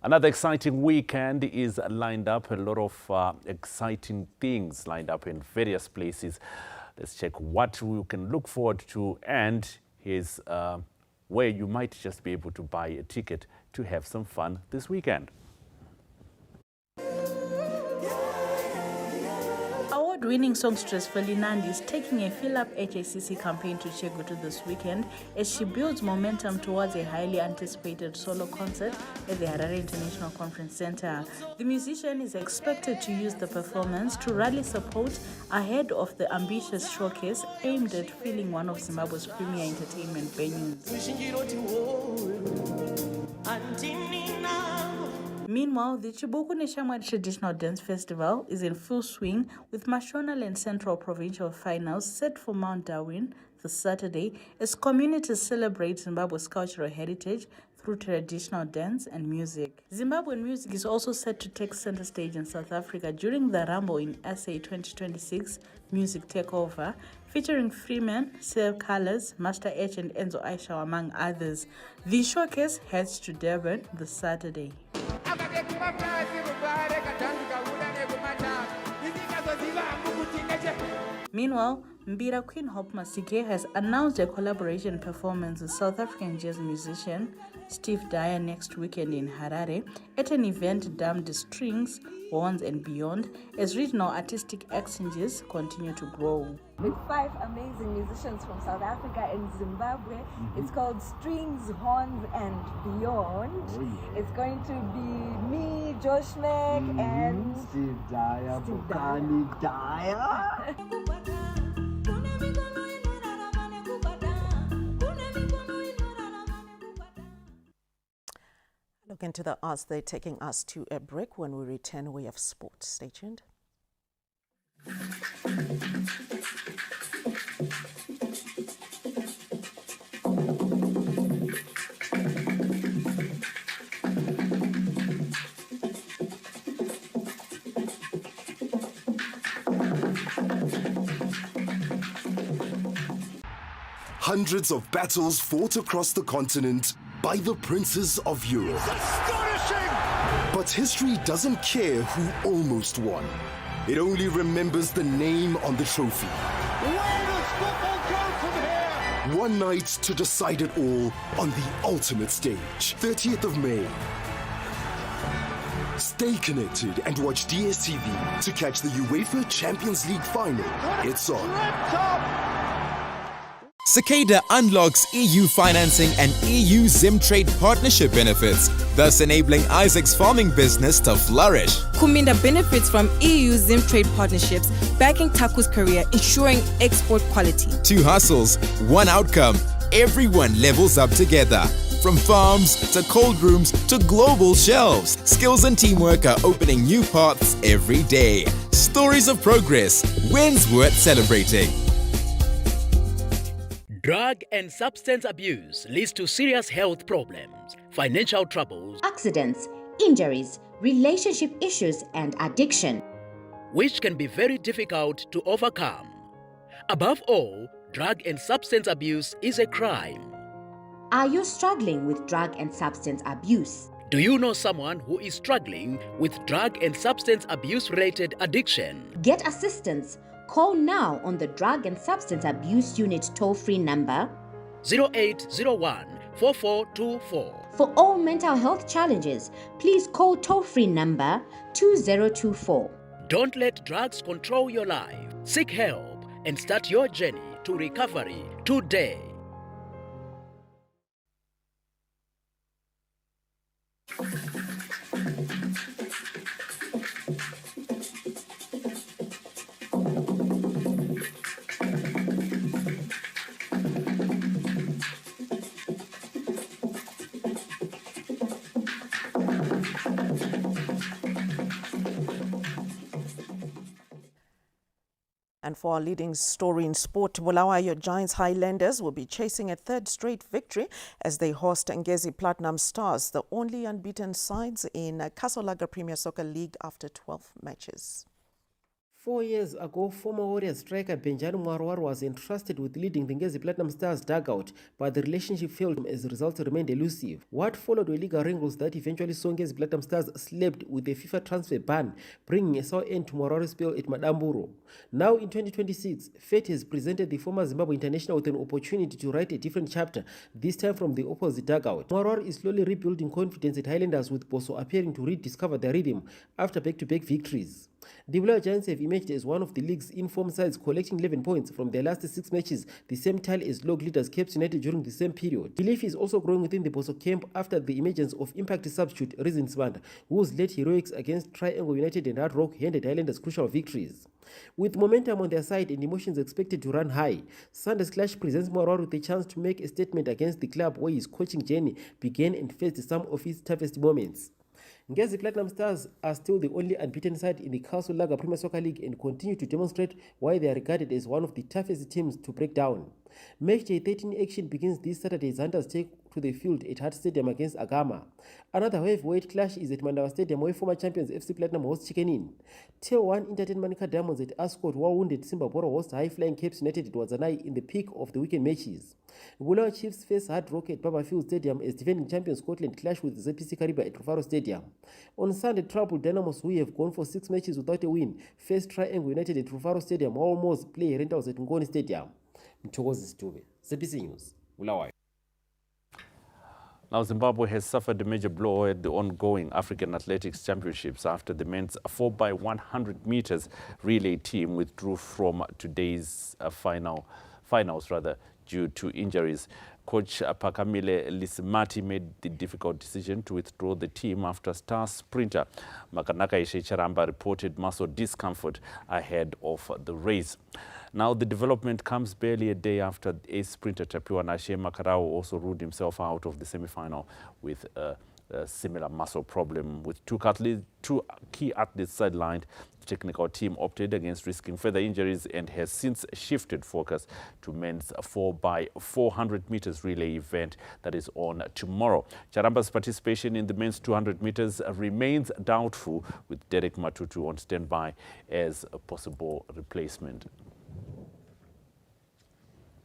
Another exciting weekend is lined up. A lot of exciting things lined up in various places. Let's check what we can look forward to, and here's where you might just be able to buy a ticket to have some fun this weekend. Award-winning songstress Felinandi is taking a fill-up HACC campaign to Chegutu this weekend as she builds momentum towards a highly anticipated solo concert at the Harare International Conference Center. The musician is expected to use the performance to rally support ahead of the ambitious showcase aimed at filling one of Zimbabwe's premier entertainment venues. Meanwhile, the Chibuku Neshamwadi Traditional Dance Festival is in full swing with Mashonaland and Central Provincial Finals set for Mount Darwin this Saturday as communities celebrate Zimbabwe's cultural heritage through traditional dance and music. Zimbabwean music is also set to take center stage in South Africa during the Rumble in SA 2026 Music Takeover, featuring Freeman, Save Colors, Master H and Enzo Aisha among others. The showcase heads to Durban this Saturday. Meanwhile, Mbira Queen Hope Masike has announced a collaboration performance with South African jazz musician Steve Dyer next weekend in Harare at an event dubbed Strings, Horns and Beyond as regional artistic exchanges continue to grow. With 5 amazing musicians from South Africa and Zimbabwe. It's called Strings, Horns and Beyond. It's going to be me, Josh Mack, and Steve Dyer, Bokani Dyer. Look into the arts. They're taking us to a break. When we return, we have sports. Stay tuned. Hundreds of battles fought across the continent by the princes of Europe. But history doesn't care who almost won. It only remembers the name on the trophy. Where does football go from here? One night to decide it all on the ultimate stage, 30th of May. Stay connected and watch DSTV to catch the UEFA Champions League final. It's on. Cicada unlocks EU financing and EU Zimtrade partnership benefits, thus enabling Isaac's farming business to flourish. Kuminda benefits from EU Zimtrade partnerships, backing Taku's career, ensuring export quality. 2 hustles, 1 outcome. Everyone levels up together. From farms to cold rooms to global shelves, skills and teamwork are opening new paths every day. Stories of progress, wins worth celebrating. Drug and substance abuse leads to serious health problems, financial troubles, accidents, injuries, relationship issues, and addiction, which can be very difficult to overcome. Above all, drug and substance abuse is a crime. Are you struggling with drug and substance abuse? Do you know someone who is struggling with drug and substance abuse-related addiction? Get assistance. Call now on the Drug and Substance Abuse Unit toll-free number 0801 4424. For all mental health challenges, please call toll-free number 2024. Don't let drugs control your life. Seek help and start your journey to recovery today. And for our leading story in sport, Bulawayo Giants Highlanders will be chasing a 3rd straight victory as they host Ngezi Platinum Stars, the only unbeaten sides in Casolaga Premier Soccer League after 12 matches. 4 years ago, former Warriors striker Benjani Mwarwar was entrusted with leading the Ngezi Platinum Stars dugout, but the relationship failed as the results remained elusive. What followed were legal wrangles that eventually saw Ngezi Platinum Stars slapped with a FIFA transfer ban, bringing a sour end to Mwarwar's spell at Madamburo. Now in 2026, fate has presented the former Zimbabwe international with an opportunity to write a different chapter, this time from the opposite dugout. Mwarwar is slowly rebuilding confidence at Highlanders, with Boso appearing to rediscover their rhythm after back-to-back victories. The Bulawayo Giants have emerged as one of the league's informed sides, collecting 11 points from their last 6 matches, the same tally as log leaders Cape United during the same period. Belief is also growing within the Boso camp after the emergence of impact substitute Rizin Sibanda, whose late heroics against Triangle United and Hard Rock handed Highlanders crucial victories. With momentum on their side and emotions expected to run high, Sunday's clash presents Mwarwar with a chance to make a statement against the club where his coaching journey began and faced some of his toughest moments. Ngezi Platinum Stars are still the only unbeaten side in the Castle Lager Premier Soccer League and continue to demonstrate why they are regarded as one of the toughest teams to break down. Matchday 13 action begins this Saturday as Hunters take to the field at Hart Stadium against Agama. Another heavyweight clash is at Mandawa Stadium, where former champions FC Platinum host Chicken Inn. Tier 1 Entertainment Diamonds at Ascot, while wounded Simbaboro host high-flying Cape United at Wazanai in the peak of the weekend matches. Bulawayo Chiefs face Hard Rock at Babafield Stadium as defending champion Scotland clash with ZPC Kariba at Rufaro Stadium. On Sunday, troubled Dynamos, who have gone for 6 matches without a win, face Triangle United at Rufaro Stadium, while Moors play rentals at Ngoni Stadium. Mthokozi Stube, ZPC News, Bulawayo. Now, Zimbabwe has suffered a major blow at the ongoing African Athletics Championships after the men's 4x100 meters relay team withdrew from today's finals due to injuries. Coach Pakamile Lisimati made the difficult decision to withdraw the team after star sprinter Makanaka Ishecharamba reported muscle discomfort ahead of the race. Now, the development comes barely a day after ace sprinter Tapiwa Nashe Makarao also ruled himself out of the semi-final with a similar muscle problem. With two key athletes sidelined, the technical team opted against risking further injuries and has since shifted focus to men's 4x400 meters relay event that is on tomorrow. Charamba's participation in the men's 200 meters remains doubtful, with Derek Matutu on standby as a possible replacement.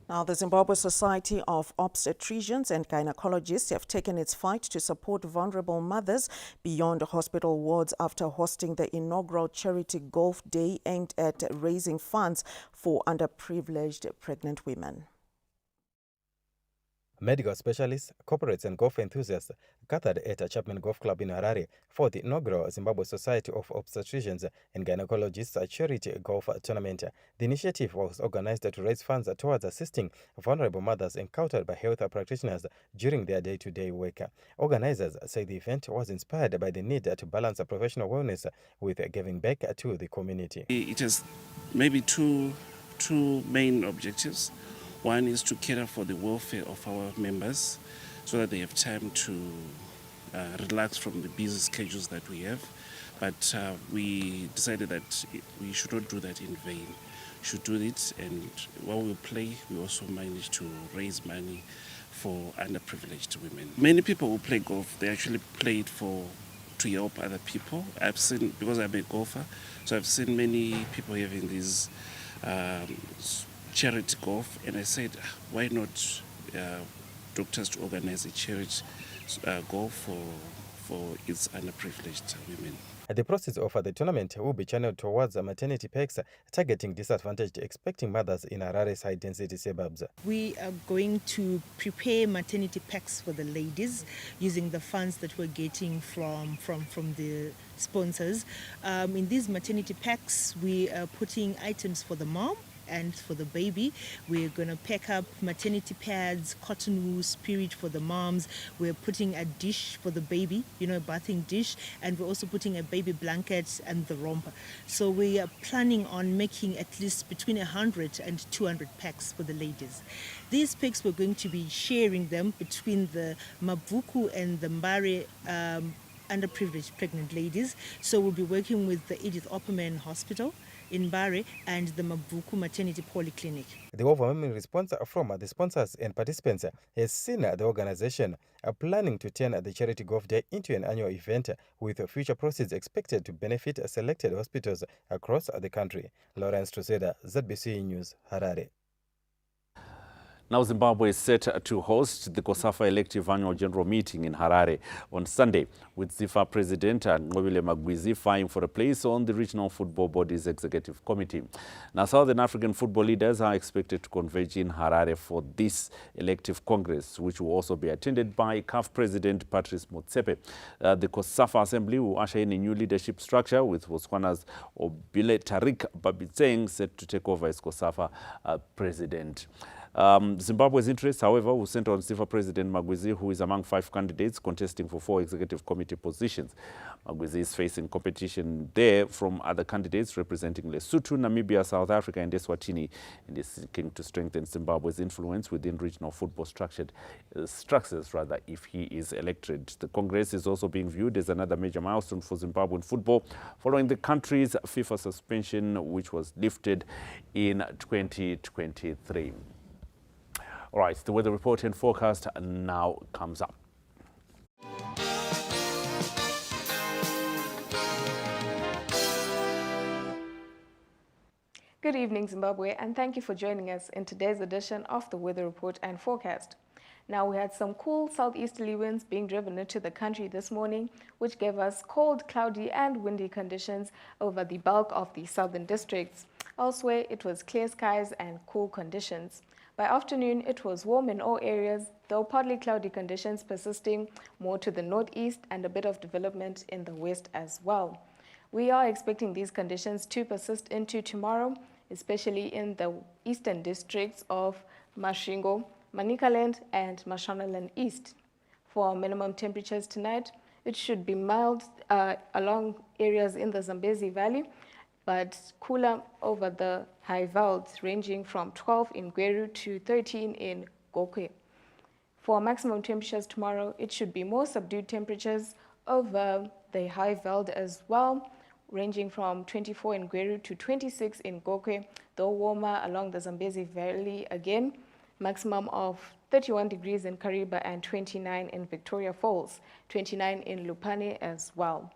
Now, the Zimbabwe Society of Obstetricians and Gynecologists have taken its fight to support vulnerable mothers beyond hospital wards after hosting the inaugural charity golf day aimed at raising funds for underprivileged pregnant women. Medical specialists, corporates and golf enthusiasts gathered at a Chapman Golf Club in Harare for the inaugural Zimbabwe Society of Obstetricians and Gynecologists charity golf tournament. The initiative was organized to raise funds towards assisting vulnerable mothers encountered by health practitioners during their day-to-day work. Organizers say the event was inspired by the need to balance professional wellness with giving back to the community. It has maybe two main objectives. One is to cater for the welfare of our members so that they have time to relax from the busy schedules that we have. But we decided that we should not do that in vain. We should do it, and while we play, we also manage to raise money for underprivileged women. Many people who play golf, they actually play it to help other people. I've seen, because I'm a golfer, so I've seen many people having these charity golf, and I said, why not doctors to organize a charity golf for its underprivileged women. The proceeds of the tournament will be channeled towards maternity packs targeting disadvantaged expecting mothers in Harare's high-density suburbs. We are going to prepare maternity packs for the ladies using the funds that we're getting from the sponsors. In these maternity packs, we are putting items for the mom and for the baby. We're going to pack up maternity pads, cotton wool, spirit for the moms. We're putting a dish for the baby, a bathing dish, and we're also putting a baby blanket and the romper. So we are planning on making at least between 100 and 200 packs for the ladies. These packs, we're going to be sharing them between the Mavuku and the Mbare underprivileged pregnant ladies. So we'll be working with the Edith Opperman Hospital in Bare and the Mabuku Maternity Polyclinic. The overwhelming response from the sponsors and participants has seen the organization planning to turn the Charity Golf Day into an annual event with future proceeds expected to benefit selected hospitals across the country. Lawrence Truseda, ZBC News, Harare. Now Zimbabwe is set to host the COSAFA elective annual general meeting in Harare on Sunday, with ZIFA President Nqobile Magwizi vying for a place on the regional football body's executive committee. Now Southern African football leaders are expected to converge in Harare for this elective congress, which will also be attended by CAF President Patrice Motsepe. The COSAFA assembly will usher in a new leadership structure, with Botswana's Obile Tariq Babitseng set to take over as COSAFA president. Zimbabwe's interest, however, was centered on ZIFA President Magwizi, who is among 5 candidates contesting for 4 executive committee positions. Magwizi is facing competition there from other candidates representing Lesotho, Namibia, South Africa and Eswatini, and is seeking to strengthen Zimbabwe's influence within regional football structures if he is elected. The Congress is also being viewed as another major milestone for Zimbabwean football, following the country's FIFA suspension, which was lifted in 2023. All right, the weather report and forecast now comes up. Good evening, Zimbabwe, and thank you for joining us in today's edition of the weather report and forecast. Now, we had some cool southeasterly winds being driven into the country this morning, which gave us cold, cloudy and windy conditions over the bulk of the southern districts. Elsewhere, it was clear skies and cool conditions. By afternoon, it was warm in all areas, though partly cloudy conditions persisting more to the northeast and a bit of development in the west as well. We are expecting these conditions to persist into tomorrow, especially in the eastern districts of Masvingo, Manicaland and Mashonaland East. For minimum temperatures tonight, it should be mild along areas in the Zambezi Valley, but cooler over the high velds, ranging from 12 in Gweru to 13 in Gokwe. For maximum temperatures tomorrow, it should be more subdued temperatures over the high veld as well, ranging from 24 in Gweru to 26 in Gokwe, though warmer along the Zambezi Valley again. Maximum of 31 degrees in Kariba and 29 in Victoria Falls, 29 in Lupane as well.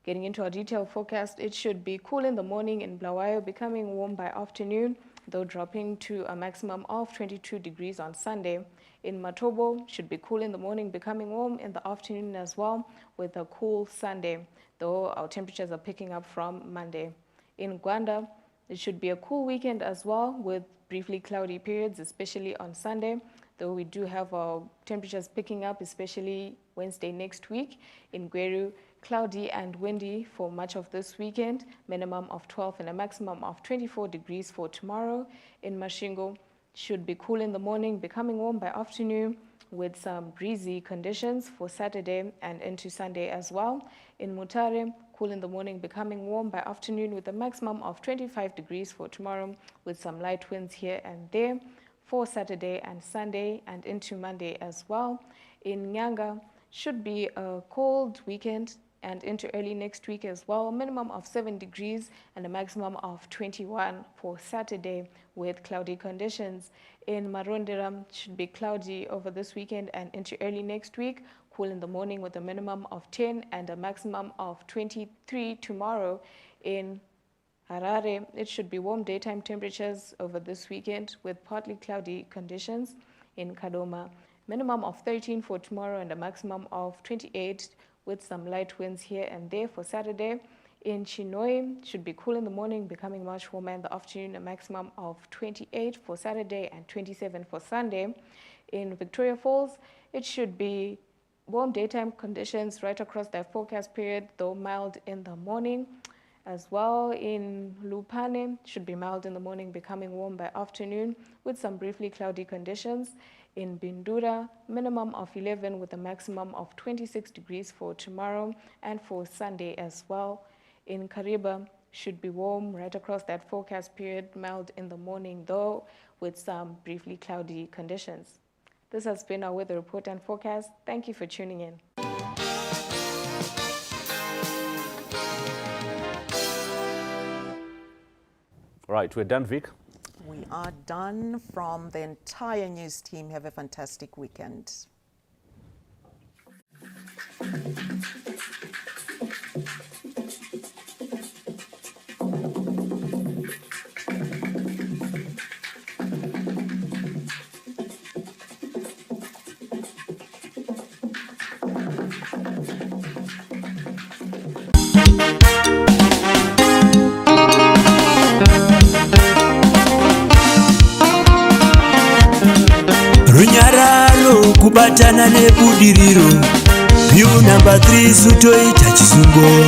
Getting into our detailed forecast, it should be cool in the morning in Bulawayo, becoming warm by afternoon, though dropping to a maximum of 22 degrees on Sunday. In Matobo, should be cool in the morning, becoming warm in the afternoon as well, with a cool Sunday, though our temperatures are picking up from Monday. In Gwanda, it should be a cool weekend as well, with briefly cloudy periods, especially on Sunday, though we do have our temperatures picking up, especially Wednesday next week. In Gweru, cloudy and windy for much of this weekend, minimum of 12 and a maximum of 24 degrees for tomorrow. In Masvingo, should be cool in the morning, becoming warm by afternoon, with some breezy conditions for Saturday and into Sunday as well. In Mutare, cool in the morning, becoming warm by afternoon, with a maximum of 25 degrees for tomorrow, with some light winds here and there for Saturday and Sunday and into Monday as well. In Nyanga, should be a cold weekend and into early next week as well, minimum of 7 degrees and a maximum of 21 for Saturday, with cloudy conditions. In Marondera, should be cloudy over this weekend and into early next week, cool in the morning with a minimum of 10 and a maximum of 23 tomorrow. In Harare, it should be warm daytime temperatures over this weekend with partly cloudy conditions. In Kadoma, minimum of 13 for tomorrow and a maximum of 28, with some light winds here and there for Saturday. In Chinhoyi, should be cool in the morning, becoming much warmer in the afternoon, a maximum of 28 for Saturday and 27 for Sunday. In Victoria Falls, it should be warm daytime conditions right across the forecast period, though mild in the morning. As well, in Lupane, should be mild in the morning, becoming warm by afternoon, with some briefly cloudy conditions. In Bindura, minimum of 11 with a maximum of 26 degrees for tomorrow and for Sunday as well. In Kariba, should be warm right across that forecast period, mild in the morning though, with some briefly cloudy conditions. This has been our weather report and forecast. Thank you for tuning in. Right, we're done, Vic. We are done. From the entire news team, have a fantastic weekend. Runyararo kubatana nebudiriro view number 3 sutoita chisungo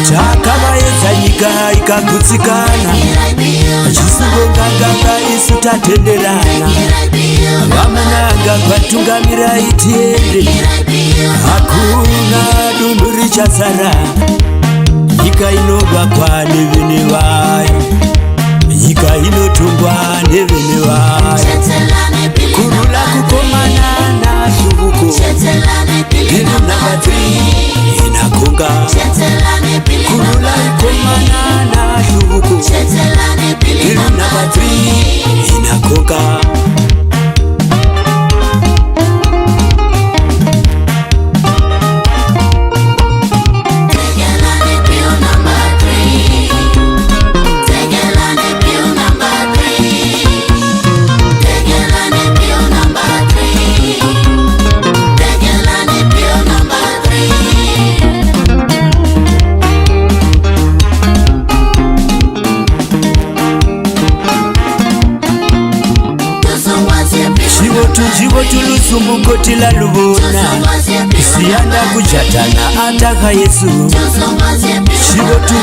chakavaedza nyika ikagutsikana chisungo nganganga isu tatenderana vamananga kwatungamira itiende hakuna dunhu richazara nyika inovakwa nevene vayo nyika inotongwa nevene vayo kurula kukomana nashuvuko vinu namba 3 inakonga kurula kukomana nashuvuko vinu namba 3 inakonga. Chivo tulusumbuko lalubona siyanda kujatana ataka Yesu.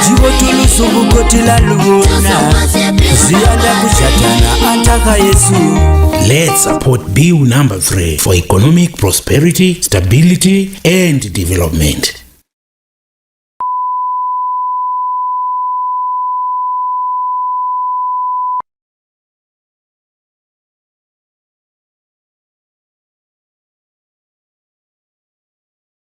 Chivo tulusumbuko lalubona siyanda kujatana ataka Yesu. Let's support Bill number 3 for economic prosperity, stability and development.